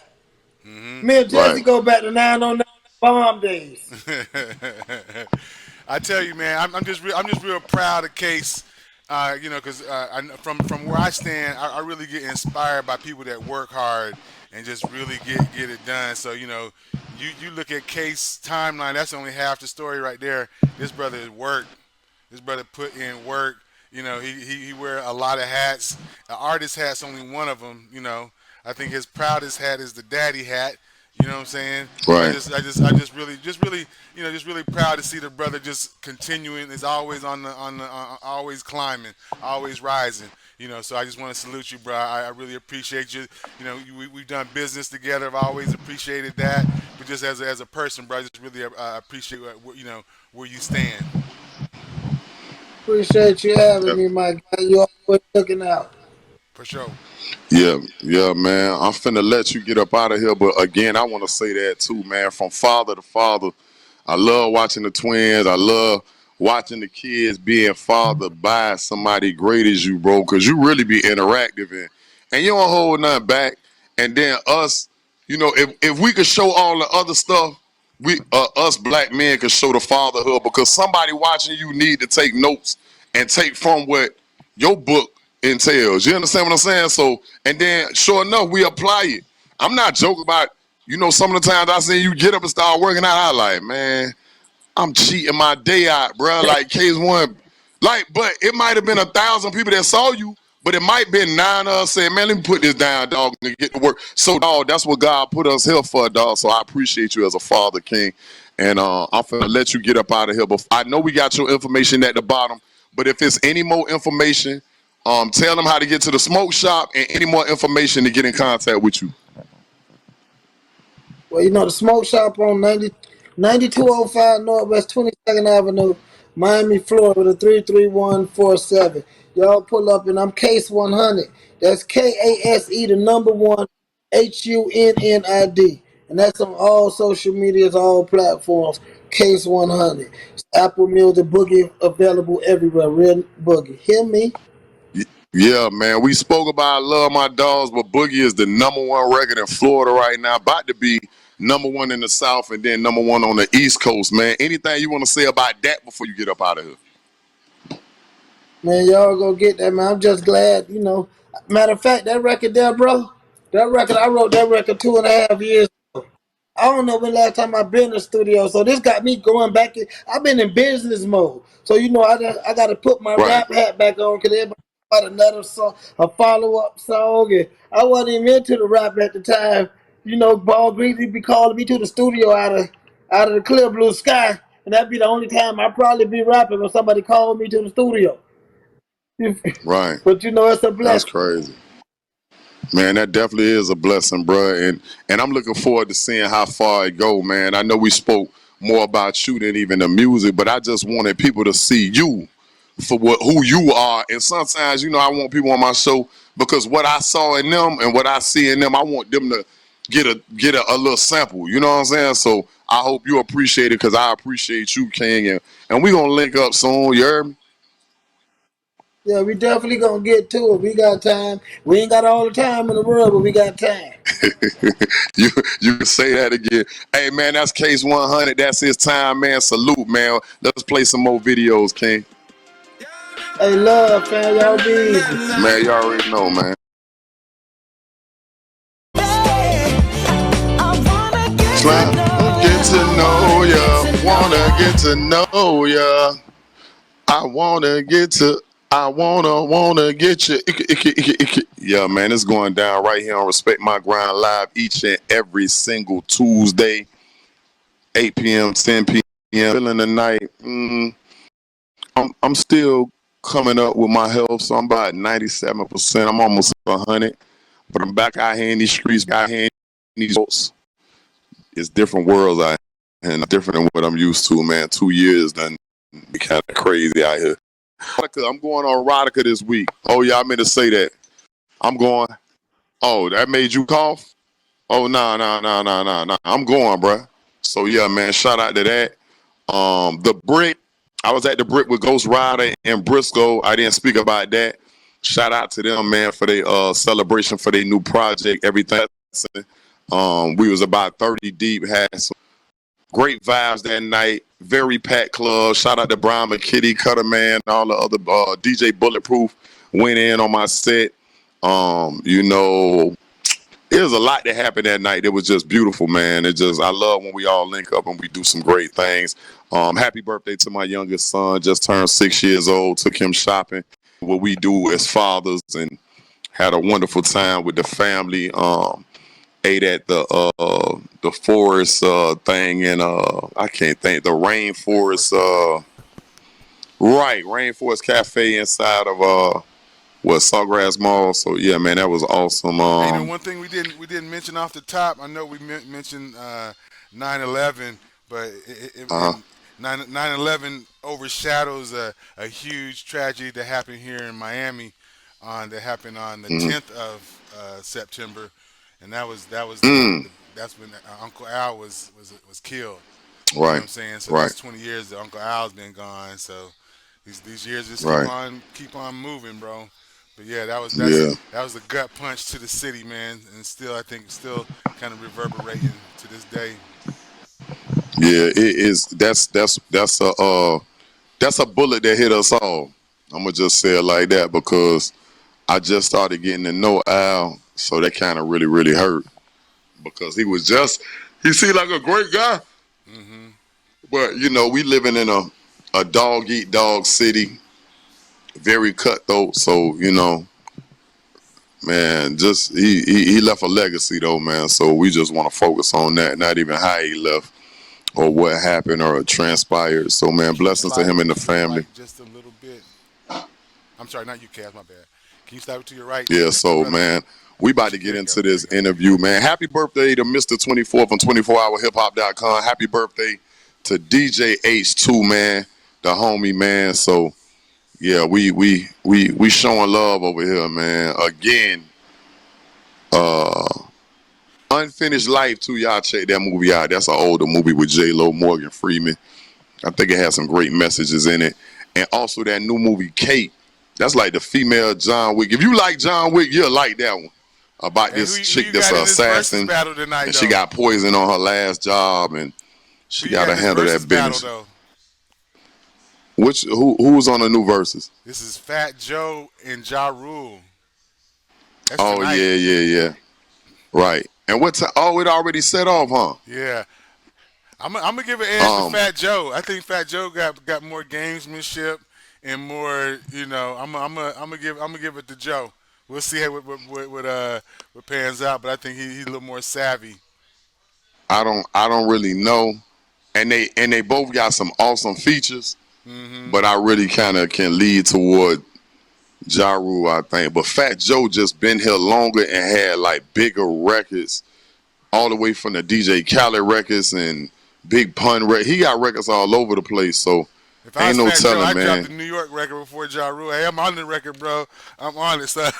Me and Jesse Right. go back to 909 bomb days. I tell you, man, I'm just real proud of Kase. You know, because from where I stand, I really get inspired by people that work hard and just really get it done. So you look at Kase timeline. That's only half the story right there. This brother has worked. This brother put in work. He wear a lot of hats. An artist hat's only one of them. I think his proudest hat is the daddy hat. You know what I'm saying? Right. I just really, just really proud to see the brother just continuing. Is always always climbing, always rising. So I just want to salute you, bro. I really appreciate you. We've done business together. I've always appreciated that. But just as a person, bro, I just really appreciate where you stand. Appreciate you having Yep. me, my guy. You always looking out. For sure. Yeah, man. I'm finna let you get up out of here, but again, I want to say that too, man. From father to father, I love watching the twins. I love watching the kids being fathered by somebody great as you, bro, because you really be interactive and you don't hold nothing back. And then us, if we could show all the other stuff, we us black men could show the fatherhood because somebody watching you need to take notes and take from what your book entails. You understand what I'm saying? So, and then sure enough, we apply it. I'm not joking about, some of the times I see you get up and start working out, I like, man, I'm cheating my day out, bro. Like Kase1, but it might have been 1,000 people that saw you, but it might have been 9 of us saying, man, let me put this down, dog, and get to work. So, dog, that's what God put us here for, dog. So I appreciate you as a father, King. And I'm finna let you get up out of here. But I know we got your information at the bottom, but if it's any more information, tell them how to get to the smoke shop and any more information to get in contact with you. Well, the smoke shop on 9205 Northwest 22nd Avenue, Miami, Florida, 33147. Y'all pull up and I'm Kase1Hunnid. That's KASE, the number one, HUNNID. And that's on all social medias, all platforms. Kase1Hunnid. Apple Music, Boogie available everywhere. Real Boogie. Hear me? Yeah, man. We spoke about I Love My Dogs, but Boogie is the #1 record in Florida right now. About to be #1 in the South and then #1 on the East Coast, man. Anything you want to say about that before you get up out of here? Man, y'all go get that, man. I'm just glad, Matter of fact, that record there, bro, I wrote that record 2.5 years. I don't know when last time I've been in the studio, so this got me going back. I've been in business mode, so I got to put my Right. rap hat back on because everybody about another song, a follow up song, and I wasn't even into the rap at the time. Ball Greasy be calling me to the studio out of the clear blue sky, and that'd be the only time I probably be rapping when somebody called me to the studio. Right. But it's a That's blessing. crazy. Man, that definitely is a blessing, bro. And I'm looking forward to seeing how far it go, man. I know we spoke more about you than even the music, but I just wanted people to see you for who you are. And sometimes, I want people on my show because what I saw in them and what I see in them, I want them to get a little sample. You know what I'm saying? So I hope you appreciate it because I appreciate you, King. And we gonna link up soon. You heard me? Yeah, we definitely gonna get to it. We got time. We ain't got all the time in the world, but we got time. you you can say that again. Hey man, that's Kase1Hunnid. That's his time, man. Salute, man. Let's play some more videos, King. Hey, love, fam, y'all be easy. Man, you already know, man. Try to get to know ya. Wanna get to know ya. I wanna get you. Yeah, man, it's going down right here on Respect My Grind Live each and every single Tuesday, 8 p.m., 10 p.m. Feeling the night. I'm still coming up with my health, so I'm about 97%. I'm almost 100, but I'm back out here in these streets, out here in these roads. It's different worlds out here, and different than what I'm used to, man. 2 years done be kind of crazy out here. I'm going on erotica this week. Oh yeah, I meant to say that. I'm going. Oh, that made you cough? Oh no. I'm going, bruh. So yeah, man. Shout out to that. The Brick. I was at the Brick with Ghost Rider and Briscoe. I didn't speak about that. Shout out to them, man, for their celebration for their new project. Everything. We was about 30 deep. Had some great vibes that night. Very packed club. Shout out to Brian McKitty, Cutter Man, all the other DJ Bulletproof went in on my set. You know, it was a lot that happened that night. It was just beautiful, man. I love when we all link up and we do some great things. Happy birthday to my youngest son. Just turned 6 years old. Took him shopping. What we do as fathers, and had a wonderful time with the family. Ate at the forest thing in I can't think, the rainforest rainforest cafe inside of Sawgrass Mall. So yeah, man, that was awesome. Hey, you know, one thing we didn't mention off the top. I know we mentioned 9/11, but 9/11 overshadows a huge tragedy that happened here in Miami that happened on the 10th of September, and that's when Uncle Al was killed. You know what I'm saying? So that's 20 years that Uncle Al's been gone. So these years just keep on moving, bro. But yeah, that was a gut punch to the city, man, and still I think kind of reverberating to this day. Yeah, it is. That's a bullet that hit us all. I'm gonna just say it like that because I just started getting to know Al, so that kind of really hurt because he seemed like a great guy. Mm-hmm. But you know, we living in a dog eat dog city, very cutthroat. So you know, man, just he left a legacy though, man. So we just want to focus on that, not even how he left or what happened or transpired. So man, blessings to him and the family. Just a little bit. I'm sorry, not you, Kaz. My bad. Can you stop it to your right? Yeah. So man, we about to get into this interview, man. Happy birthday to Mr. 24 from 24hourhiphop.com. Happy birthday to DJ H2, man, the homie, man. So yeah, we showing love over here, man. Again, Unfinished Life too. Y'all check that movie out. That's an older movie with J-Lo, Morgan Freeman. I think it has some great messages in it. And also that new movie, Kate. That's like the female John Wick. If you like John Wick, you'll like that one. About this chick that's an assassin, tonight, and she got poison on her last job, and she got to handle that business. Battle, who was on the new verses? This is Fat Joe and Ja Rule. Oh tonight. Yeah. Right. And what time? Oh, it already set off, huh? Yeah. I'm gonna give an edge to Fat Joe. I think Fat Joe got more gamesmanship and more. You know, I'm gonna give it to Joe. We'll see how what pans out, but I think he's a little more savvy. I don't really know, and they both got some awesome features, but I really kind of can lead toward Ja Rule, I think. But Fat Joe just been here longer and had like bigger records, all the way from the DJ Khaled records and Big Pun records. He got records all over the place, so if I ain't no telling, Joe, man. I dropped the New York record before Ja Rule. Hey, I'm on the record, bro. I'm on it, son.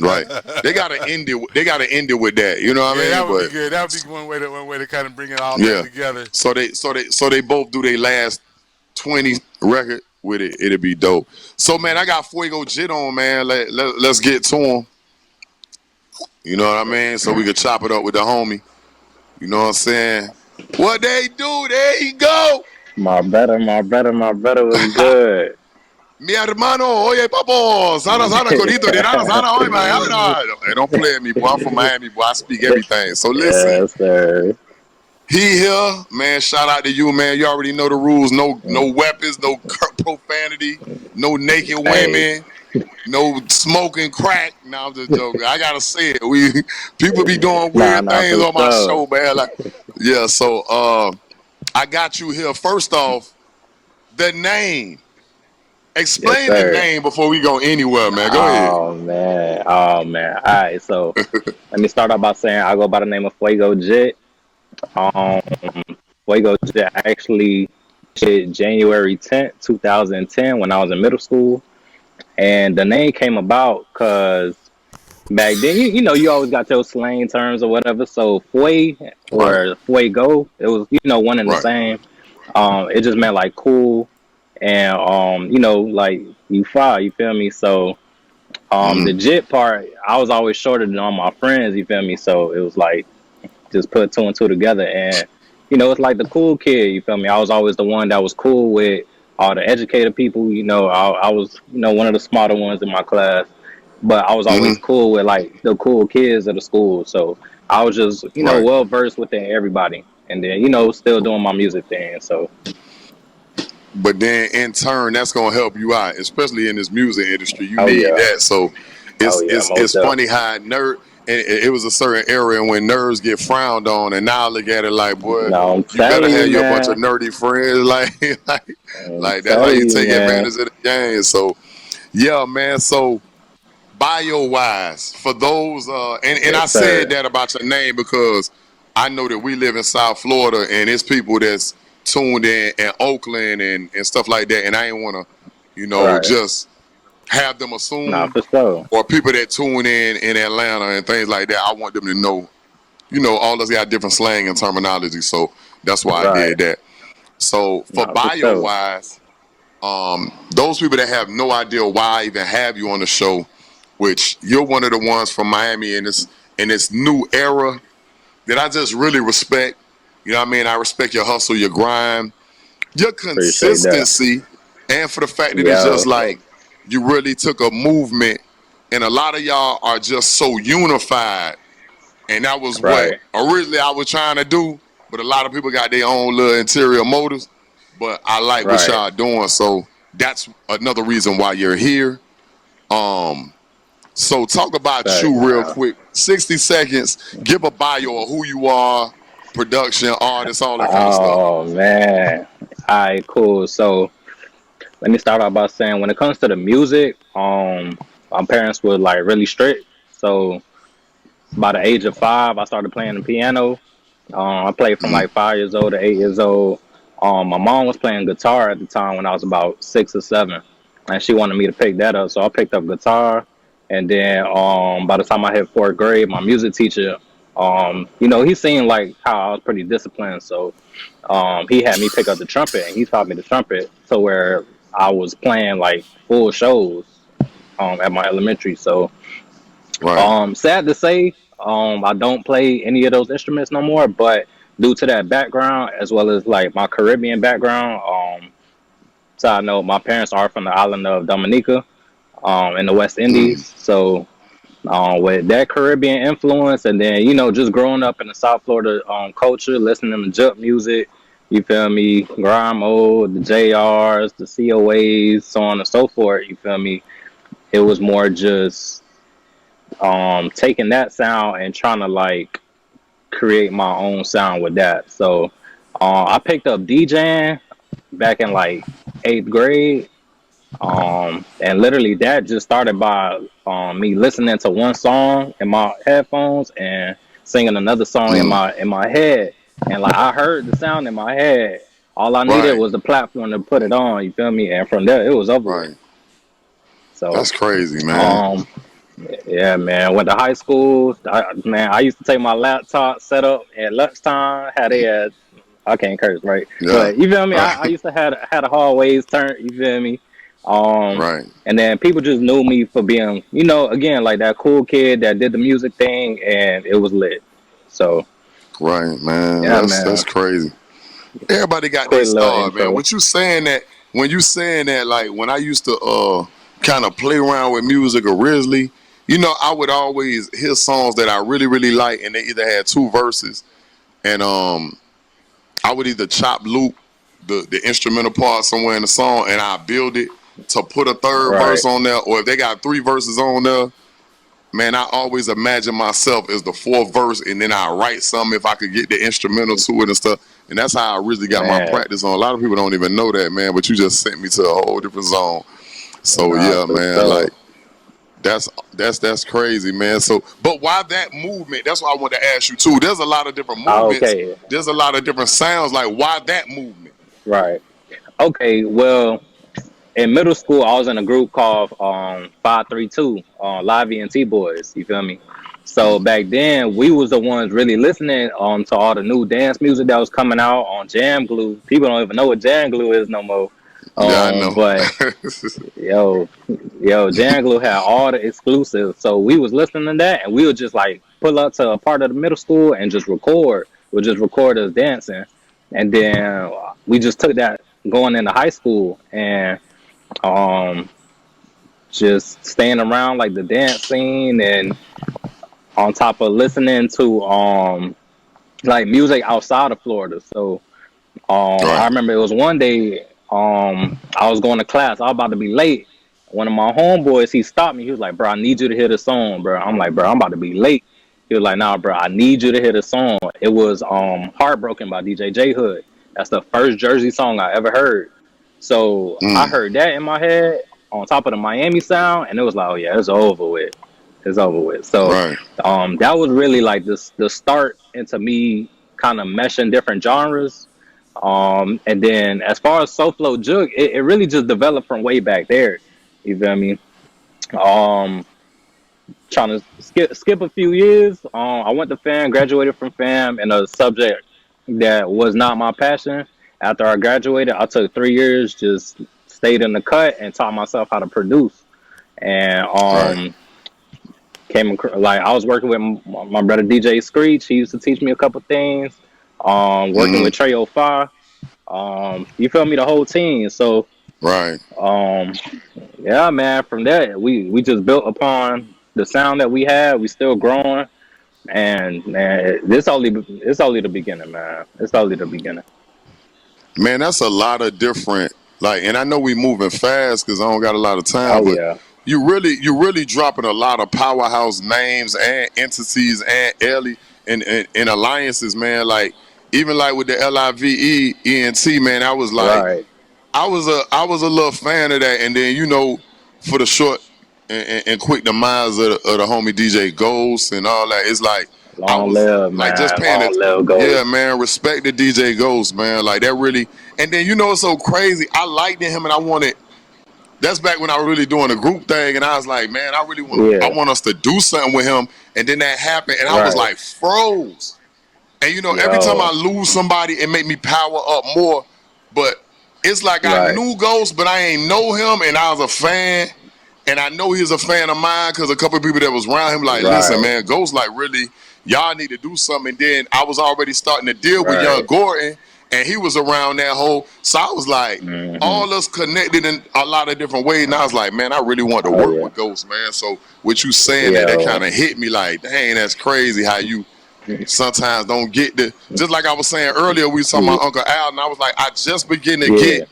Right. They gotta end it with that. You know what I mean? That would be good. That would be one way to kind of bring it all back together. So they both do their last 20 record with it. It'll be dope. So man, I got Fuego Jit on, man. Let's get to him. You know what I mean? So we could chop it up with the homie. You know what I'm saying? What they do? There he go. My brother was good. Mi hermano, oye, papo, sana, corito, tirana, sana, oye, man. Hey, don't play at me, boy. I'm from Miami, boy. I speak everything. So listen. Yes, sir. He here, man. Shout out to you, man. You already know the rules. No weapons, no profanity, no naked Hey, women, no smoking crack. No, I'm just joking. I gotta say it. People be doing nah, weird nah, things for on my sure. show, man. Like, yeah. So, I got you here. First off, the name. Yes, Explain the sir. name before we go anywhere, man. Go ahead. Oh man, oh man. All right, so let me start off by saying I go by the name of Fuego Jet. Um, Fuego Jet actually did January 10th, 2010, when I was in middle school, and the name came about because back then, you always got those slang terms or whatever. So Fwea Right. or Fuego, it was one and the Right. same. It just meant like cool, and like you fire. You feel me? So the Mm-hmm. jit part, I was always shorter than all my friends. You feel me? So it was like just put two and two together, and it's like the cool kid. You feel me? I was always the one that was cool with all the educated people. I was one of the smarter ones in my class, but I was always Mm-hmm. cool with like the cool kids of the school. So I was just Right. well versed within everybody, and then still doing my music thing. So But then in turn, that's gonna help you out, especially in this music industry. You oh need yeah, that. So oh it's yeah, it's most it's up. funny how nerd. And it was a certain era when nerds get frowned on, and now I look at it like, boy, No, I'm you better telling you, have you a bunch of man. nerdy friends, I'm like that's how you telling you, take man. advantage of the game. So yeah, man. So bio wise, for those, and I Yes, said sir. that about your name because I know that we live in South Florida, and it's people that's tuned in Oakland and stuff like that, and I ain't want to, Right. just have them Nah, assume, for sure. or people that tune in Atlanta and things like that. I want them to know, all of us got different slang and terminology, so that's why I Right. did that. So for Nah, for bio sure. wise, those people that have no idea why I even have you on the show, which you're one of the ones from Miami in this new era that I just really respect. You know what I mean? I respect your hustle, your grind, your Appreciate that. consistency, and for the fact that it's Yeah. just like you really took a movement, and a lot of y'all are just so unified. And that was what Right. originally I was trying to do, but a lot of people got their own little interior motives. But I like what Right. y'all doing, so that's another reason why you're here. Um, so talk about Facts, you real man. quick. 60 seconds. Give a bio of who you are, production, artist, all that kind of stuff. Oh man. All right, cool. So let me start off by saying when it comes to the music, my parents were like really strict. So by the age of 5, I started playing the piano. I played from Mm, like 5 years old to 8 years old. My mom was playing guitar at the time when I was about 6 or 7, and she wanted me to pick that up. So I picked up guitar, and then by the time I hit fourth grade, my music teacher, he seen like how I was pretty disciplined. So he had me pick up the trumpet, and he taught me the trumpet to where I was playing like full shows at my elementary. So right. sad to say, I don't play any of those instruments no more. But due to that background, as well as like my Caribbean background, so I know my parents are from the island of Dominica, in the West Mm, Indies. So with that Caribbean influence, and then just growing up in the South Florida culture, listening to jump music. You feel me? Grime mode, the JRs, the COAs, so on and so forth. You feel me? It was more just taking that sound and trying to like create my own sound with that. So I picked up DJing back in like 8th grade. And literally that just started by me listening to one song in my headphones and singing another song in mm, my head. And like I heard the sound in my head. All I needed right. was the platform to put it on, you feel me? And from there it was over with. Right. So That's crazy, man. um yeah, man. Went to high school. I used to take my laptop set up at lunchtime. I can't curse, right? Yeah. But you feel me? I Right. used to had a hallways turn. You feel me? Um, Right. and then people just knew me for being, again, like that cool kid that did the music thing, and it was lit. So Right, man. yeah, That's man. crazy. Everybody got their Quick little start, man. intro. What you saying that when you saying that, like when I used to kind of play around with music originally, I would always hear songs that I really, really like, and they either had two verses, and I would either chop loop the instrumental part somewhere in the song, and I build it to put a third Right. verse on there, or if they got 3 verses on there, man, I always imagine myself as the 4th verse, and then I write something if I could get the instrumental to it and stuff. And that's how I really got my Man, practice on. A lot of people don't even know that, man, but you just sent me to a whole different zone. So nah, yeah, for man, sure. like that's crazy, man. So, but why that movement? That's what I want to ask you too. There's a lot of different movements. Okay, There's a lot of different sounds. Like, why that movement? right. Okay, well, in middle school, I was in a group called 532, Live ENT Boys. You feel me? So back then, we was the ones really listening to all the new dance music that was coming out on Jam Glue. People don't even know what Jam Glue is no more. Yeah, I know. But yo, Jam Glue had all the exclusives. So we was listening to that, and we would just like pull up to a part of the middle school and just record. We'll just record us dancing, and then we just took that going into high school and um just staying around like the dance scene, and on top of listening to like music outside of Florida. So I Right. remember it was one day I was going to class. I was about to be late. One of my homeboys, he stopped me. He was like, "Bro, I need you to hear the song, bro." I'm like, "Bro, I'm about to be late." He was like, "Nah, bro, I need you to hear the song." It was "Heartbroken" by DJ J Hood. That's the first Jersey song I ever heard. So I Mm, heard that in my head on top of the Miami sound, and it was like, "Oh yeah, it's over with. It's over with." So right. that was really like the start into me kind of meshing different genres. And then as far as SoFlo Jug, it really just developed from way back there. You feel me? Um, Trying to skip a few years. I went to FAM, graduated from FAM in a subject that was not my passion. After I graduated, I took 3 years, just stayed in the cut and taught myself how to produce. And Right. like I was working with my brother DJ Screech. He used to teach me a couple things. Working Hmm. with Trey 05. You feel me? The whole team. So Right. um, yeah, man. From there, we just built upon the sound that we had. We still growing, and man, it's only the beginning, man. It's only the beginning. Man, that's a lot of different. Like, and I know we moving fast because I don't got a lot of time, Oh but yeah, you really dropping a lot of powerhouse names and entities and and alliances, man. Like, even like with the LIVEENT, man, right. I was a little fan of that, and then for the short and quick demise of the homie DJ Ghost and all that, it's like I Long was live, like just man. paying Long it. live Yeah, Ghost. man, respect the DJ Ghost, man. Like that really, and then it's so crazy. I liked him, and I wanted. That's back when I was really doing a group thing, and I was like, man, I really I Yeah, want us to do something with him, and then that happened, and I was right. like froze. And every time I Yo, lose somebody, it make me power up more. But it's like I right, knew Ghost, but I ain't know him, and I was a fan. And I know he was a fan of mine because a couple of people that was around him like, listen, right, man, Ghost, like really, y'all need to do something. And then I was already starting to deal with Young right. Gordon, and he was around that whole. So I was like, Hmm. all us connected in a lot of different ways. And I was like, man, I really want to Oh work yeah, with Ghost, man. So with you saying that, that kind yo, of hit me like, dang, that's crazy how you sometimes don't get the, just like I was saying earlier, we was talking yeah, about Uncle Al, and I was like, I just begin to get yeah,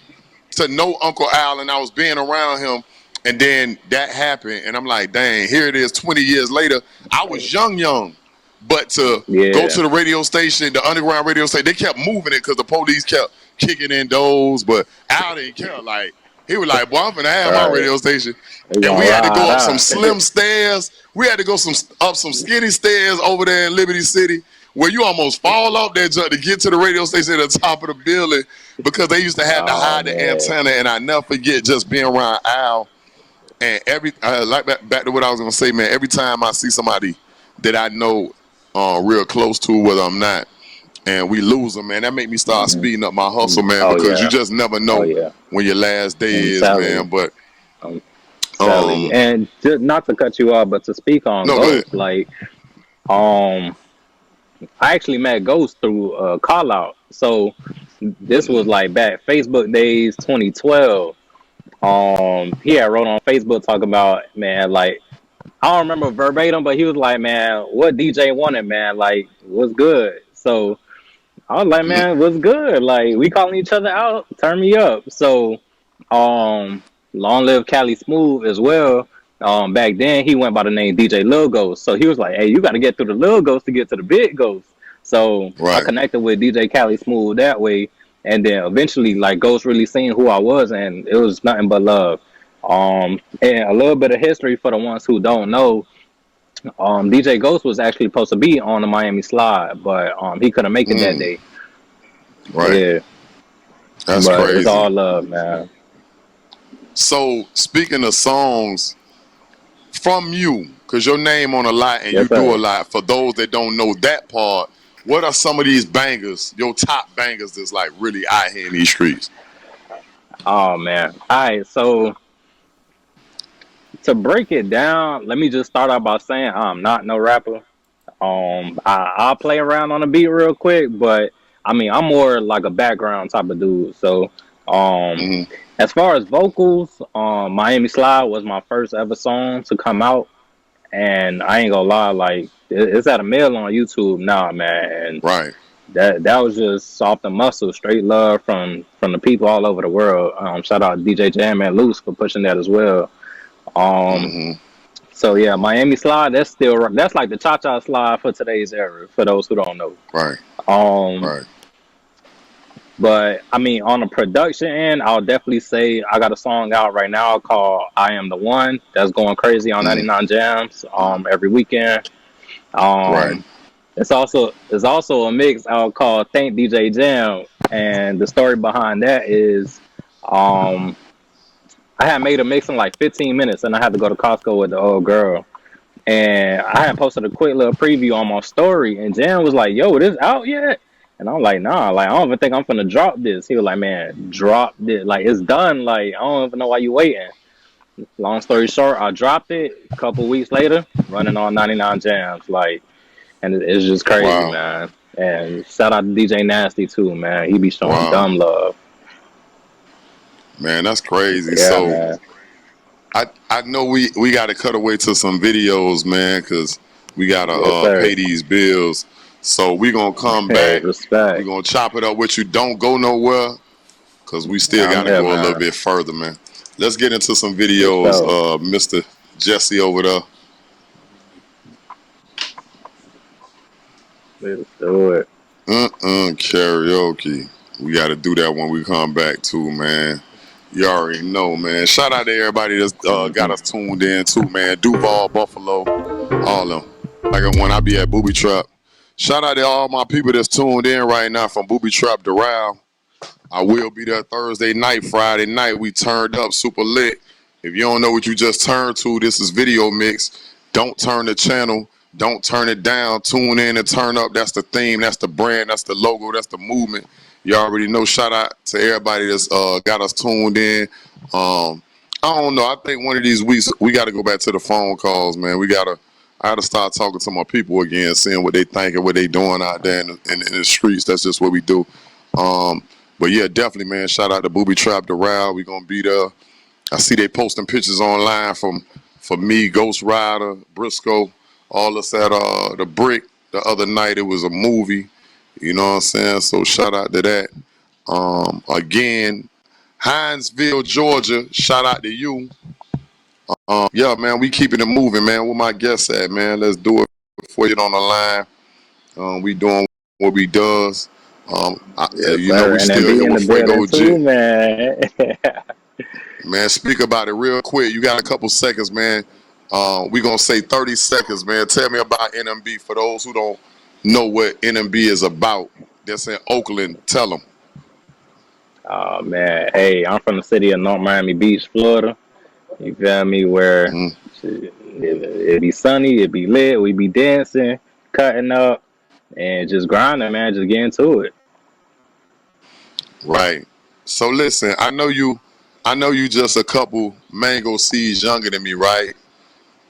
to know Uncle Al, and I was being around him, and then that happened, and I'm like, dang, here it is 20 years later. I was young, but to go yeah. to the radio station, the underground radio station, they kept moving it because the police kept kicking in doors, but Al didn't care. Like, he was like, boy, I'm finna have my Right. radio station. We And gonna we had to ride go up some out. slim stairs. We had to go up some skinny stairs over there in Liberty City where you almost fall off that jump to get to the radio station at the top of the building because they used to have to Oh hide the man. antenna. And I never forget just being around Al. And like back to what I was gonna say, man. Every time I see somebody that I know real close to, whether I'm not, and we lose them, man, that make me start Hmm. speeding up my hustle, man, Oh because you yeah. just never Oh know yeah. when your last day I'm is, telling man. you. But I'm telling you. um, And just not to cut you off, but to speak on no, go ahead. Ghost, like um I actually met Ghost through call out. So this was like back Facebook days 2012. He had wrote on Facebook talking about, man, like I don't remember verbatim, but he was like, man, what DJ wanted, man, like what's good. So I was like, man, what's good? Like, we calling each other out. Turn me up. So, long live Cali Smooth as well. Back then he went by the name DJ Lil Ghost. So he was like, hey, you got to get through the Lil Ghost to get to the Big Ghost. So I Right. connected with DJ Cali Smooth that way. And then eventually, like, Ghost really seen who I was, and it was nothing but love. And a little bit of history for the ones who don't know. DJ Ghost was actually supposed to be on the Miami Slide, but he couldn't make it that Mm, day. right. Yeah, That's but it's crazy. all love, man. So speaking of songs from you, because your name on a lot and you Yes, do a sir. lot. For those that don't know that part, what are some of these bangers, your top bangers that's like really out here in these streets? Oh man. All right, so to break it down, let me just start out by saying I'm not no rapper. I'll play around on the beat real quick, but I mean, I'm more like a background type of dude. So, um, Hmm. as far as vocals, Miami Slide was my first ever song to come out, and I ain't gonna lie, like it's at a mill on YouTube now, man. And Right. that was just off the muscle, straight love from the people all over the world. Shout out DJ Jam and Loose for pushing that as well. Um, Hmm. so yeah, Miami Slide, that's like the Cha Cha Slide for today's era. For those who don't know, Right. um, Right. but I mean, on the production end, I'll definitely say I got a song out right now called "I Am the One" that's going crazy on Mm, 99 Jams every weekend. right. Um, it's also a mix out called "Thank DJ Jam," and the story behind that is, um, I had made a mix in like 15 minutes, and I had to go to Costco with the old girl. And I had posted a quick little preview on my story, and Jan was like, "Yo, this out yet?" And I'm like, "Nah, like I don't even think I'm finna drop this." He was like, "Man, drop it! Like it's done. Like I don't even know why you waiting." Long story short, I dropped it. A couple weeks later, running on 99 Jams, like, and it's just crazy, Wow. man. And shout out to DJ Nasty too, man. He be showing Wow. dumb love. Man, that's crazy. Yeah, So man. I know we got to cut away to some videos, man, because we gotta Yes, sir. pay these bills. So we gonna come Hey, back. We respect. gonna chop it up with you. Don't go nowhere, cause we still I'm gotta here, go a little man. bit further, man. Let's get into some For videos. sure. Mr. Jesse over there. Let's do it. Karaoke. We gotta do that when we come back too, man. You already know, man. Shout out to everybody that's got Hmm. us tuned in too, man. Duval, Buffalo, all of them. Like when I be at Booby Trap. Shout out to all my people that's tuned in right now from Booby Trap to Row. I will be there Thursday night, Friday night. We turned up super lit. If you don't know what you just turned to, this is Video Mix. Don't turn the channel. Don't turn it down. Tune in and turn up. That's the theme. That's the brand. That's the logo. That's the movement. You already know. Shout out to everybody that's got us tuned in. I don't know. I think one of these weeks we got to go back to the phone calls, man. I got to start talking to my people again, seeing what they think and what they doing out there in the streets. That's just what we do. Um, but yeah, definitely, man. Shout out to Booby Trap, the Row. We gonna be there. I see they posting pictures online for me, Ghost Rider, Briscoe, all us at the Brick the other night. It was a movie. You know what I'm saying? So shout out to that. Again, Hinesville, Georgia. Shout out to you. Yeah, man. We keeping it moving, man. Where my guests at, man? Let's do it before you get on the line. We doing what we does. Yes, You know, sir. we And then still be here in the with building Fuego too, G. man. Man, speak about it real quick. You got a couple seconds, man. We gonna say 30 seconds, man. Tell me about NMB for those who don't know what NMB is about. That's in Oakland. Tell them. Oh man, hey, I'm from the city of North Miami Beach, Florida. You feel me? Where Mm, it be sunny, it be lit, we be dancing, cutting up, and just grinding, man. Just getting to it. right. So listen, I know you just a couple mango seeds younger than me, right?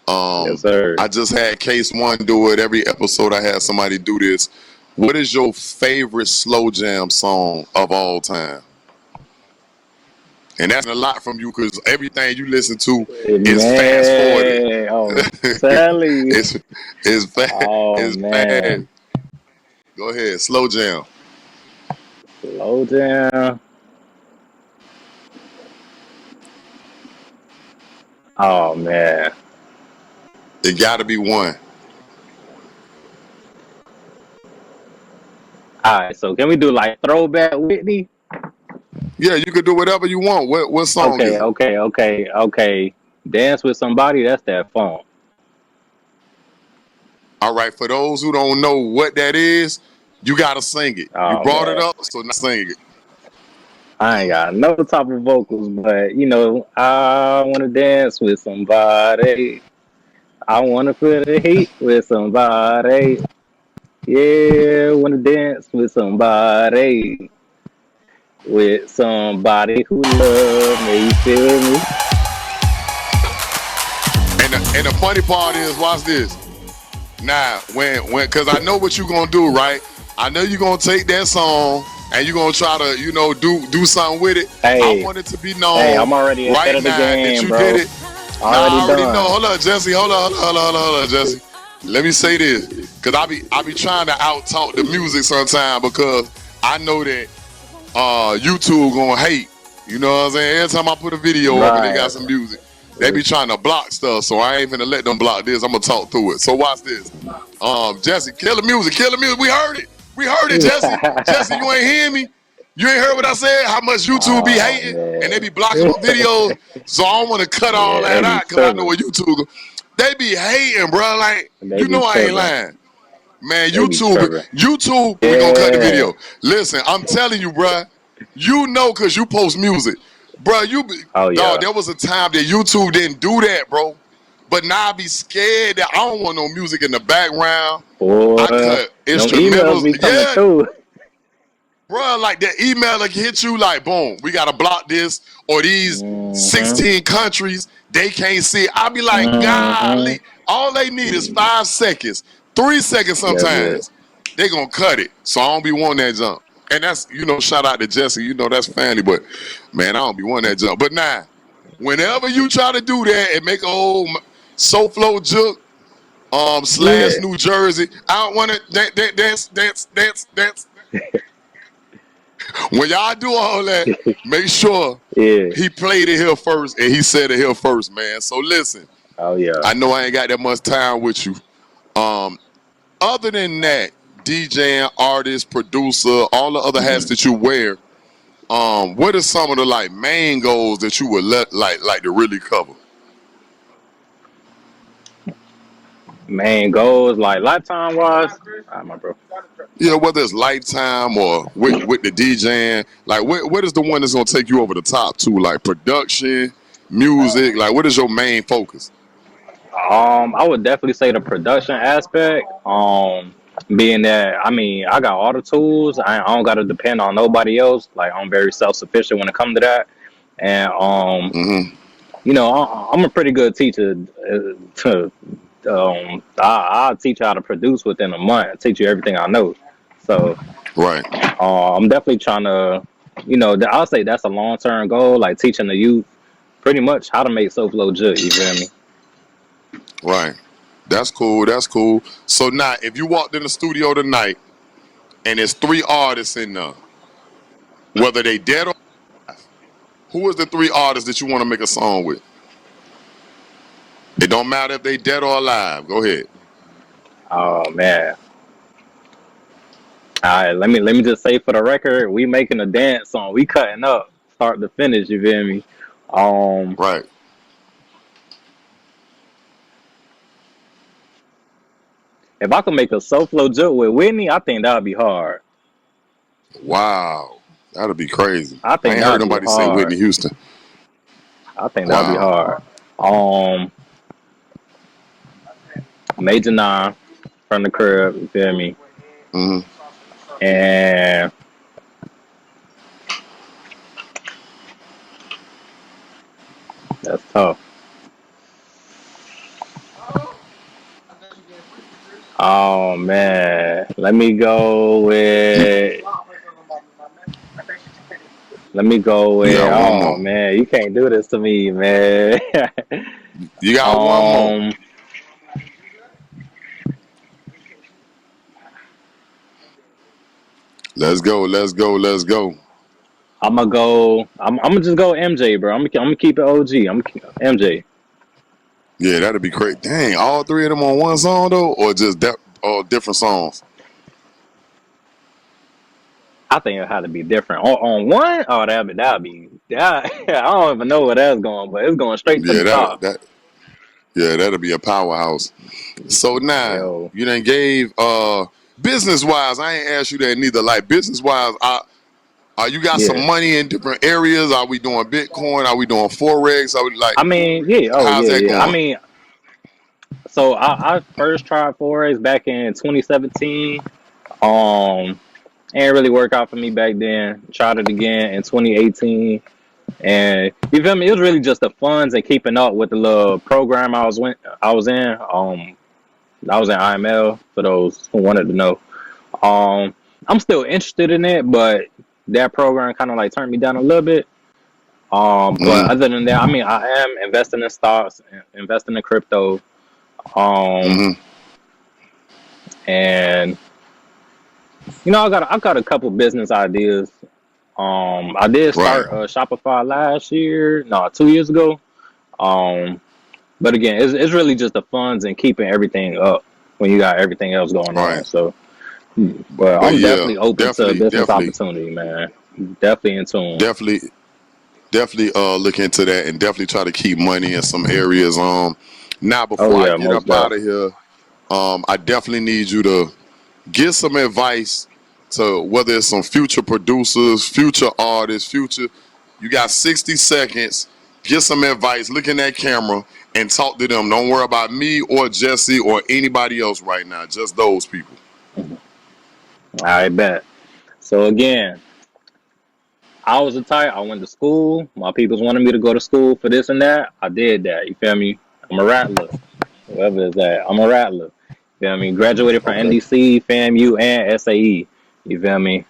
Yes, sir. I just had Case One do it. Every episode I had somebody do this. What is your favorite slow jam song of all time? And that's a lot from you because everything you listen to is fast forwarded. Man, I'm telling you. it's it's fast. Oh It's fast. man. Go ahead, slow jam. Slow jam. Oh man. It got to be one. All right, so can we do like throwback Whitney? Yeah, you could do whatever you want. What song Okay, is it? okay, okay, okay. Dance with somebody. That's that funk. All right, for those who don't know what that is, you got to sing it. You Oh brought it man, up, so now sing it. I ain't got no type of vocals, but you know, I wanna dance with somebody. I wanna feel the heat with somebody. Yeah, wanna dance with somebody. With somebody who love me. You feel me? And the funny part is, watch this. Now, cause I know what you gonna do, right? I know you gonna take that song and you gonna try to, do something with it. I Hey, want it to be hey, known I'm already ahead right of the now that game, you did bro. it. Now Already I already know. done. Hold up, Jesse. Hold up, Jesse. Let me say this, cause I be trying to out talk the music sometime because I know that YouTube gonna hate. You know what I'm saying? Every time I put a video up and they got Right. some music, they be trying to block stuff. So I ain't finna let them block this. I'm gonna talk through it. So watch this. Jesse, kill the music. We heard it. We heard it, Jesse. Jesse, you ain't hear me. You ain't heard what I said. How much YouTube be Oh hating and they be man. blocking my videos. So I don't want to cut all Yeah, they that be out because I know tripping. what YouTube. They be hating, bro. Like They you be know I ain't tripping. lying. Man, They be YouTube, tripping. we gonna cut the Yeah. video. Listen, I'm telling you, bruh. You know, cause you post music, bruh. Oh Dog. yeah. There was a time that YouTube didn't do that, bro. But now I be scared that I don't want no music in the background. Boy, I cut them emails instrumentals. be coming Yeah, through. bro. Like that email like hit you like, boom. We gotta block this or these Mm-hmm. 16 countries. They can't see it. I be like, Mm-hmm. golly. All they need is 5 seconds, 3 seconds That's it. sometimes. They gonna cut it. So I don't be wanting that jump. And that's, shout out to Jesse. That's family, but man, I don't be wanting that jump. But now, whenever you try to do that and make a whole SoFlo Juke, slash Yeah. New Jersey, I don't want to dance. When y'all do all that, make sure Yeah. he played it here first and he said it here first, man. So listen, Oh yeah. I know I ain't got that much time with you. Um, Other than that, DJing, artist, producer, all the other hats Mm-hmm. that you wear, what are some of the like main goals that you would like to really cover? Main goals like lifetime wise. My bro. Yeah, whether it's lifetime or with the DJing, like what is the one that's gonna take you over the top too? Like production, music, like what is your main focus? I would definitely say the production aspect. Being that I mean I got all the tools. I don't got to depend on nobody else. Like I'm very self sufficient when it comes to that. And Mm-hmm. you know I'm a pretty good teacher. To I'll teach you how to produce within a month. Teach you everything I know. So Right. I'm definitely trying to. I'll say that's a long term goal. Like teaching the youth pretty much how to make SoFlo jut. You feel me? Right. That's cool. That's cool. So now, if you walked in the studio tonight and there's 3 artists in there, whether they dead or alive, who is the 3 artists that you want to make a song with? It don't matter if they dead or alive. Go ahead. Oh man. All right, let me just say for the record, we making a dance song. We cutting up, start to finish. You feel me? Um, Right. if I could make a SoFlo joke with Whitney, I think that'd be hard. Wow. That'll be crazy. I I think ain't heard that'd be nobody say hard. Whitney Houston. I think that'd be Wow. hard. Um, Major Nine from the crib. You feel me? Mm-hmm. And that's tough. Oh man, let me go You, with. Let me go you with. got one Oh more. man, you can't do this to me, man. You got one more. um, Let's go. Let's go. Let's go. I'm gonna go. I'm gonna just go MJ, bro. I'm gonna keep it OG. MJ. Yeah, that'd be great. Dang, all three of them on one song though, or just different songs? I think it had to be different on one. Oh, that'd be. Yeah, I don't even know where that's going, but it's going straight to the Yeah, top. yeah, that'd be a powerhouse. So now Yo, you done gave business wise. I ain't asked you that neither. Like business wise, you got some yeah. money in different areas? Are we doing Bitcoin? Are we doing Forex? Are we like I mean, yeah. Oh, how's yeah, that yeah. I going? mean, so I first tried Forex back in 2017. Ain't really work out for me back then. Tried it again in 2018. And you feel me? It was really just the funds and keeping up with the little program I was in. I was in IML for those who wanted to know. I'm still interested in it, but that program kind of like turned me down a little bit. But Mm, other than that, I mean, I am investing in stocks, investing in crypto, um, mm-hmm. and I got a couple business ideas. I did Right, start Shopify last year, no, 2 years ago. Um, but again, it's really just the funds and keeping everything up when you got everything else going on. right. So, but But I'm yeah, definitely open to a definitely, business definitely, opportunity, man. Definitely in tune. definitely, definitely look into that and definitely try to keep money in some areas. Now Oh before I yeah, get most up out definitely. of here, I definitely need you to give some advice to whether it's some future producers, future artists, future. You got 60 seconds. Get some advice. Look in that camera and talk to them. Don't worry about me or Jesse or anybody else right now. Just those people. I bet. So again, I was a type. I went to school. My peoples wanted me to go to school for this and that. I did that. You feel me? I'm a rattler. Whoever is that, I'm a rattler. You feel me? Graduated from Okay. NDC, FAMU, and SAE. You feel me?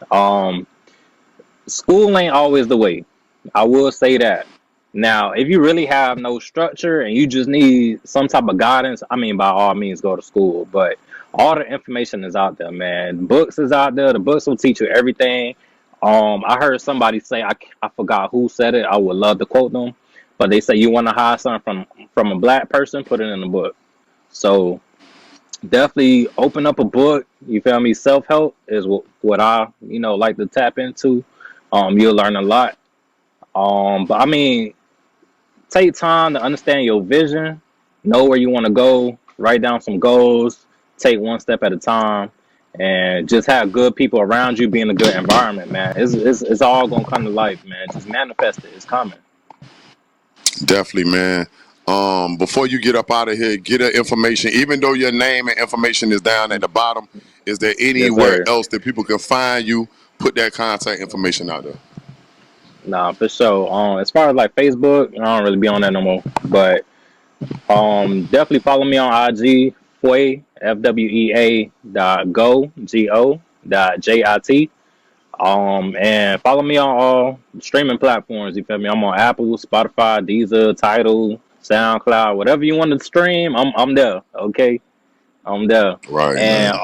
School ain't always the way. I will say that. Now, if you really have no structure and you just need some type of guidance, I mean, by all means, go to school. But all the information is out there, man. Books is out there. The books will teach you everything. I heard somebody say, I forgot who said it. I would love to quote them, but they say you want to hire something from a black person, put it in the book. So definitely open up a book. You feel me? Self help is what I like to tap into. You'll learn a lot. But I mean, take time to understand your vision, know where you want to go, write down some goals, take one step at a time, and just have good people around you, be in a good environment, man. It's all gonna come to life, man. Just manifest it. It's coming. Definitely, man. Before you get up out of here, get her information. Even though your name and information is down at the bottom, is there Yes, anywhere sir. else that people can find you? Put that contact information out there. Nah, for sure. As far as like Facebook, I don't really be on that no more. But definitely follow me on IG, Fwea, FWEA dot JIT. And follow me on all streaming platforms. You feel me? I'm on Apple, Spotify, Deezer, Tidal, SoundCloud, whatever you want to stream. I'm there. Okay, I'm there. Right, And man.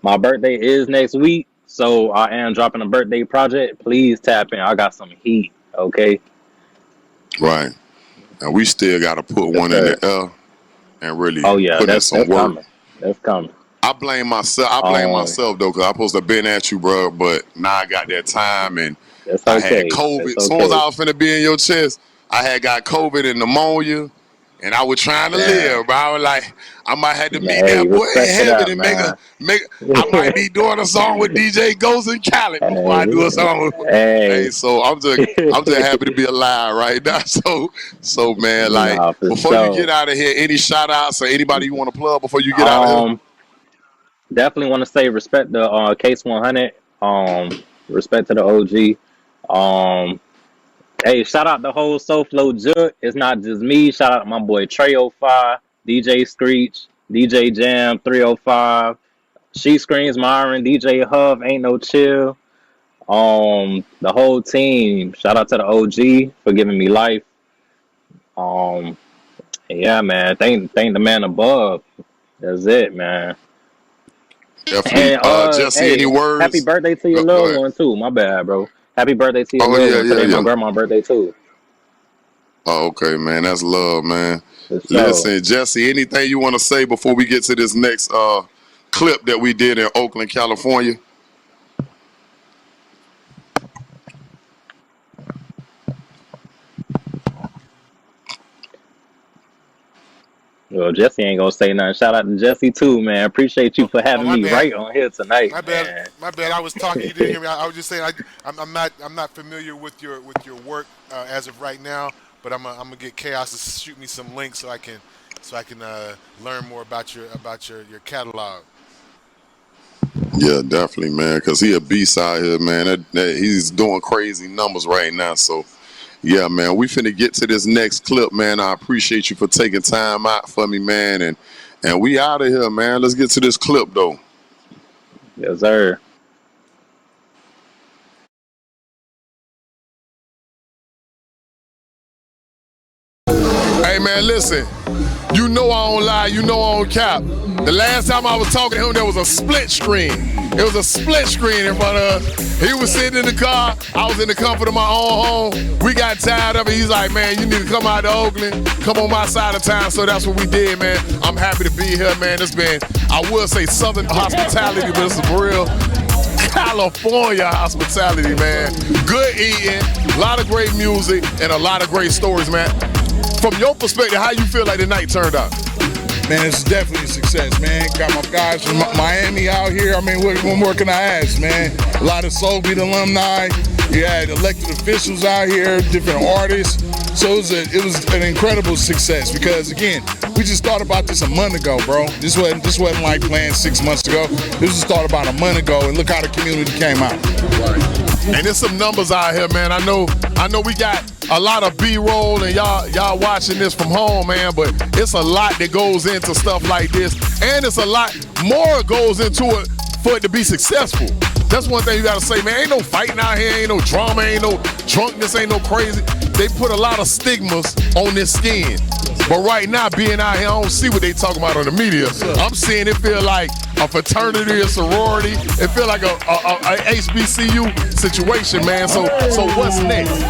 my birthday is next week, so I am dropping a birthday project. Please tap in. I got some heat. Okay, Right. And we still got to put yes one in sir. the air and really Oh yeah, put in some that's work. coming. That's coming. I blame myself. I blame Um, myself though, because I'm supposed to have been at you, bro. But now I got that time, and that's I had okay. COVID. That's As soon as okay. I was finna be in your chest, I had got COVID and pneumonia, and I was trying to Damn. live, bro. I was like, I might have to meet Hey, that boy in respect to heaven that, and man. make. I might be doing a song with DJ Ghost and Khaled before I do a Hey, song. Hey, hey. so I'm just happy to be alive right now. So man, like Nah, for before you sure. get out of here, any shout outs or anybody you want to plug before you get out of here? Um, Definitely want to say respect the Kase1Hunnid. Respect to the OG. Um, hey, shout out the whole Soul Flow Jut. It's not just me. Shout out to my boy Trey05, DJ Screech, DJ Jam 305. She Screams Myron, DJ Hub, Ain't No Chill. The whole team. Shout out to the OG for giving me life. Um, yeah, man. Thank the man above. That's it, man. Definitely. And Jesse, any hey, happy words? birthday to your Go loved ahead. one too. My bad, bro. Happy birthday to your Oh loved yeah, one yeah, today. My yeah. grandma's birthday too. Oh, okay, man. That's love, man. For sure. Listen, Jesse, anything you want to say before we get to this next clip that we did in Oakland, California? Well, Jesse ain't gonna say nothing. Shout out to Jesse too, man. Appreciate you for Oh, having my me bad. right on here tonight, My bad. man. My bad. I was talking. You didn't hear me. I was just saying. I'm not familiar with your work as of right now. But I'm gonna get Chaos to shoot me some links so I can learn more about your catalog. Yeah, definitely, man. Cause he a beast out here, man. He's doing crazy numbers right now. So yeah, man. We finna get to this next clip, man. I appreciate you for taking time out for me, man. And we out of here, man. Let's get to this clip though. Yes, sir. Hey man, listen. You know I don't lie, you know I don't cap. The last time I was talking to him, there was a split screen. It was a split screen in front of us. He was sitting in the car, I was in the comfort of my own home. We got tired of it. He's like, man, you need to come out to Oakland, come on my side of town. So that's what we did, man. I'm happy to be here, man. It's been, I would say Southern hospitality, but it's real California hospitality, man. Good eating, a lot of great music, and a lot of great stories, man. From your perspective, how you feel like the night turned out? Man, it's definitely a success, man. Got my guys from Miami out here. I mean, what more can I ask, man? A lot of Soul Beat alumni. You had elected officials out here, different artists. So it was an incredible success because, again, we just thought about this a month ago, bro. This wasn't like planned 6 months ago. This was thought about a month ago, and look how the community came out. Right. And there's some numbers out here, man. I know we got a lot of B-roll and y'all watching this from home, man, but it's a lot that goes into stuff like this. And it's a lot more goes into it for it to be successful. That's one thing you gotta say, man. Ain't no fighting out here, ain't no drama, ain't no drunkenness, ain't no crazy. They put a lot of stigmas on this skin. But right now, being out here, I don't see what they talking about on the media. I'm seeing it feel like a fraternity, a sorority. It feel like a HBCU situation, man. So what's next?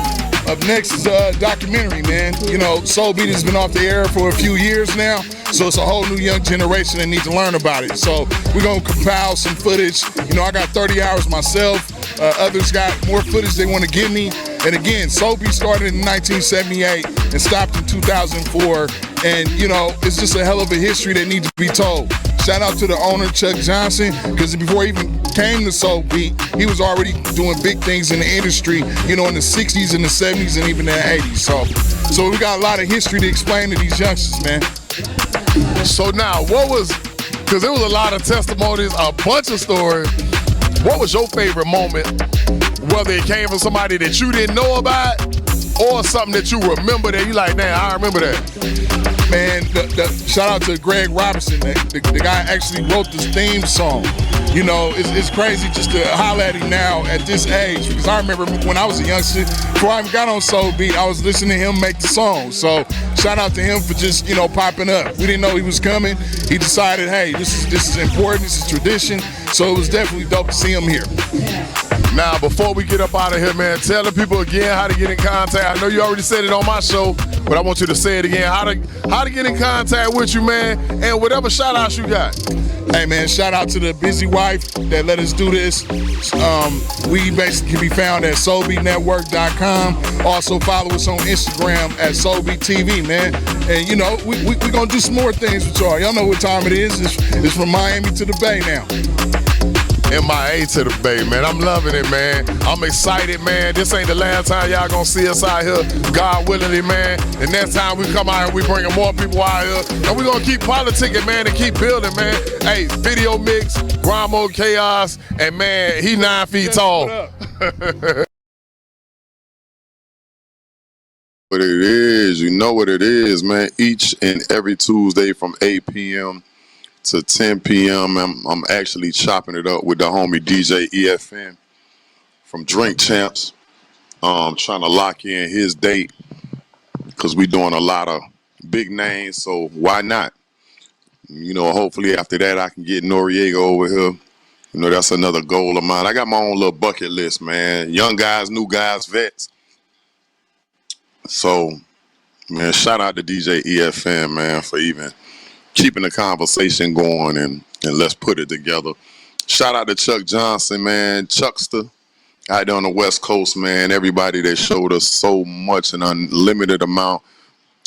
Up next is a documentary, man. You know, Soul Beat has been off the air for a few years now, so it's a whole new young generation that needs to learn about it. So we're gonna compile some footage. You know, I got 30 hours myself. Others got more footage they want to give me. And again, Soul Beat started in 1978 and stopped in 2004. And, you know, it's just a hell of a history that needs to be told. Shout out to the owner, Chuck Johnson, because before he even came to Soul Beat, he was already doing big things in the industry, you know, in the 60s and the 70s and even the 80s. So we got a lot of history to explain to these youngsters, man. So now, because there was a lot of testimonies, a bunch of stories. What was your favorite moment? Whether it came from somebody that you didn't know about or something that you remember that you like, man, I remember that. Man, shout out to Greg Robinson. The guy actually wrote this theme song. You know, it's crazy just to holler at him now at this age, because I remember when I was a youngster, before I even got on Soul Beat, I was listening to him make the song. So shout out to him for just, you know, popping up. We didn't know he was coming. He decided, hey, this is important, this is tradition. So it was definitely dope to see him here. Now, before we get up out of here, man, tell the people again how to get in contact. I know you already said it on my show, but I want you to say it again. How to get in contact with you, man, and whatever shout-outs you got. Hey, man, shout out to the busy wife that let us do this. We basically can be found at soulbeatnetwork.com. Also follow us on Instagram at soulbeattv, man. And, you know, we going to do some more things with y'all. Y'all know what time it is. It's from Miami to the Bay now. MIA to the Bay, man. I'm loving it, man. I'm excited, man. This ain't the last time y'all gonna see us out here, God willingly, man. The next time we come out here, we bringing more people out here. And we gonna keep politicking, man, and keep building, man. Hey, video mix, grind mode chaos, and man, he 9 feet tall. What it is, you know what it is, man. Each and every Tuesday from 8 p.m. to 10 p.m. I'm actually chopping it up with the homie DJ EFN from Drink Champs. Trying to lock in his date because we doing a lot of big names, so why not? You know, hopefully after that I can get Noriega over here You know, that's another goal of mine. I got my own little bucket list, man. Young guys, new guys, vets. So, man, shout out to DJ EFN, man, for even keeping the conversation going and let's put it together. Shout out to Chuck Johnson, man, Chuckster, out there on the West Coast, man. Everybody that showed us so much, an unlimited amount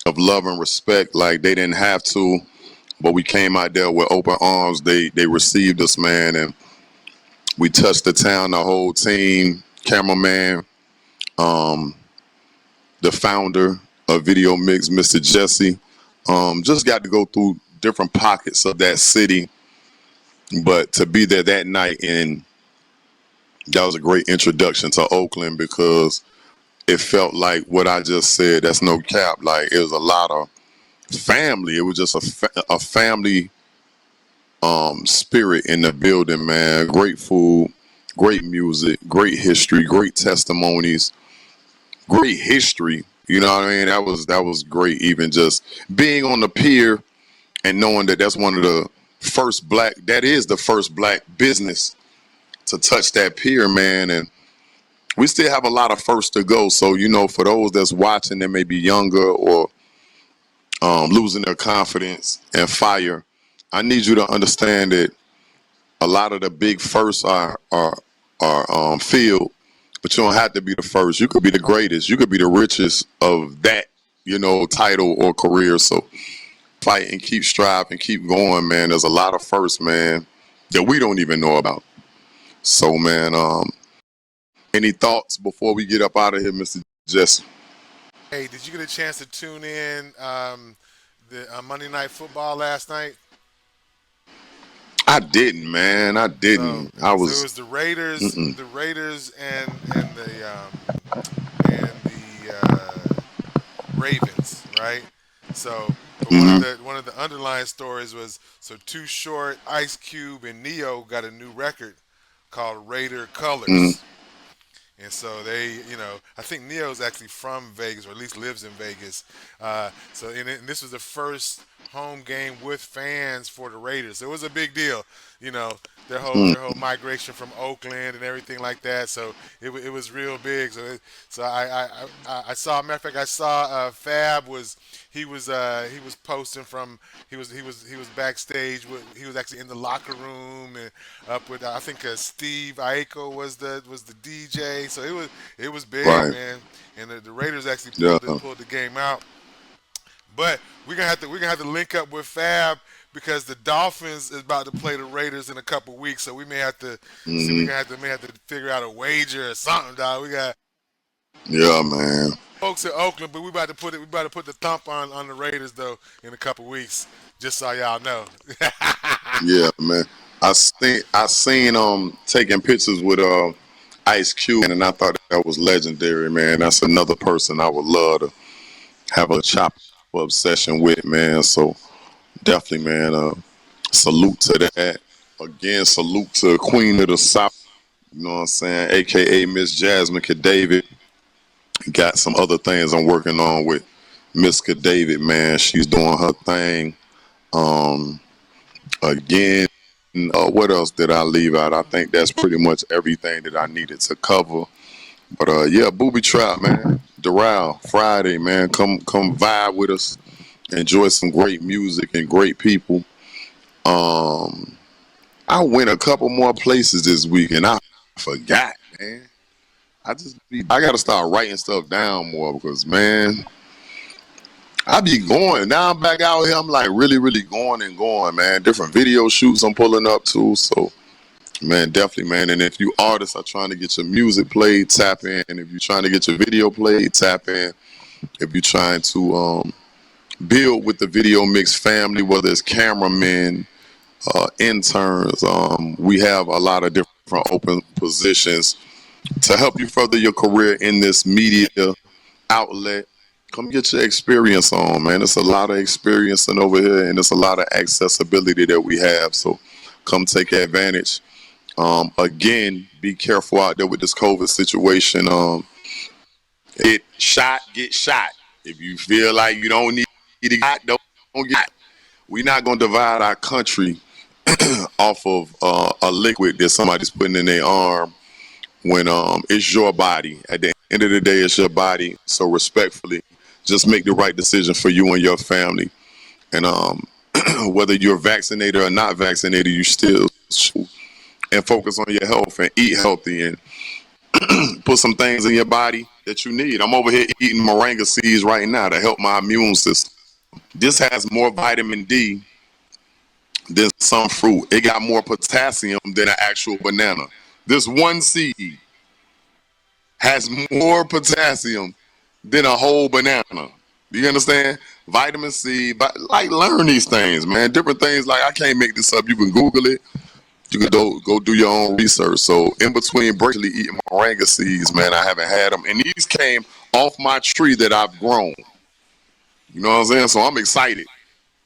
of love and respect. Like, they didn't have to, but we came out there with open arms. They received us, man, and we touched the town, the whole team, cameraman, the founder of Video Mix, Mr. Jesse. Just got to go through different pockets of that city, but to be there that night, and that was a great introduction to Oakland because it felt like what I just said. That's no cap. Like, it was a lot of family. It was just a family spirit in the building, man. Great food, great music, great history, great testimonies, great history. You know what I mean? That was great. Even just being on the pier and knowing that that's one of the that is the first black business to touch that pier, man. And we still have a lot of firsts to go. So, you know, for those that's watching that may be younger or losing their confidence and fire, I need you to understand that a lot of the big firsts are filled, but you don't have to be the first. You could be the greatest. You could be the richest of that, you know, title or career. So fight and keep striving, keep going, man. There's a lot of firsts, man, that we don't even know about. So, man, any thoughts before we get up out of here, Mr. Jesse? Hey, did you get a chance to tune in the Monday Night Football last night? I didn't, man. I didn't. So it was the Raiders, and the Ravens, right? So, but one of the underlying stories was Too Short, Ice Cube, and Neo got a new record called Raider Colors. And so they, you know, I think Neo's actually from Vegas, or at least lives in Vegas. And this was the first home game with fans for the Raiders. So it was a big deal, you know, their whole migration from Oakland and everything like that. So it was real big. So I saw, matter of fact, I saw Fab was posting from he was backstage he was actually in the locker room and up with I think Steve Aiko was the DJ. So it was big, Right. man. And the Raiders actually Yeah. pulled the game out. But we're gonna have to link up with Fab because the Dolphins is about to play the Raiders in a couple weeks. So we may have to see, may have to figure out a wager or something, dog. We got Yeah, man. folks in Oakland, but we about to put the thump on the Raiders though in a couple weeks. Just so y'all know. Yeah, man. I seen taking pictures with Ice Cube, and I thought that was legendary, man. That's another person I would love to have a chop up session with, man. So definitely, man. Salute to that. Again, salute to Queen of the South. You know what I'm saying? AKA Miss Jasmine David. Got some other things I'm working on with Miss David, man. She's doing her thing. Again, what else did I leave out? I think that's pretty much everything that I needed to cover. But yeah, Booby Trap, man. Doral, Friday, man. Come vibe with us. Enjoy some great music and great people. I went a couple more places this week and I forgot, man. I gotta start writing stuff down more because, man, I be going. Now I'm back out here. I'm like really, really going and going, man. Different video shoots I'm pulling up to. So, man, definitely, man. And if you artists are trying to get your music played, tap in. And if you're trying to get your video played, tap in. If you're trying to build with the Video Mix family, whether it's cameramen, interns, we have a lot of different open positions to help you further your career in this media outlet. Come get your experience on, man. It's a lot of experiencing over here, and it's a lot of accessibility that we have. So come take advantage. Again, be careful out there with this COVID situation. Get shot. If you feel like you don't need to get, don't get. We're not going to divide our country off of a liquid that somebody's putting in their arm when it's your body. At the end of the day, it's your body. So respectfully, just make the right decision for you and your family. And whether you're vaccinated or not vaccinated, you still and focus on your health and eat healthy and put some things in your body that you need. I'm over here eating moringa seeds right now to help my immune system. This has more vitamin D than some fruit. It got more potassium than an actual banana. This one seed has more potassium than a whole banana. Do you understand? Vitamin C, but like learn these things, man. Different things, like I can't make this up. You can Google it. You can go do your own research. So in between breakfast eating moringa seeds, man, I haven't had them. And these came off my tree that I've grown. You know what I'm saying? So I'm excited.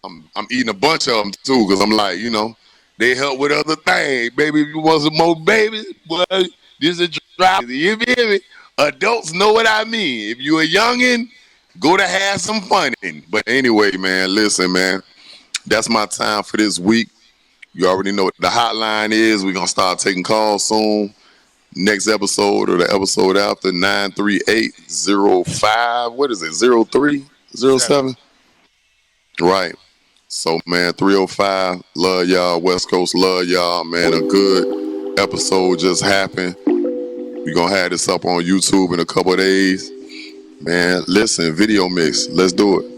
I'm eating a bunch of them too, because I'm like, you know, they help with other things. Baby, if you want some more babies, boy, this is a drop. You feel me? Adults know what I mean. If you're a youngin', go to have some fun. But anyway, man, listen, man, that's my time for this week. You already know what the hotline is. We're going to start taking calls soon. Next episode or the episode after, 93805. What is it, 0307? Right. So, man, 305. Love y'all. West Coast, love y'all, man. A good episode just happened. We're going to have this up on YouTube in a couple of days. Man, listen, video mix. Let's do it.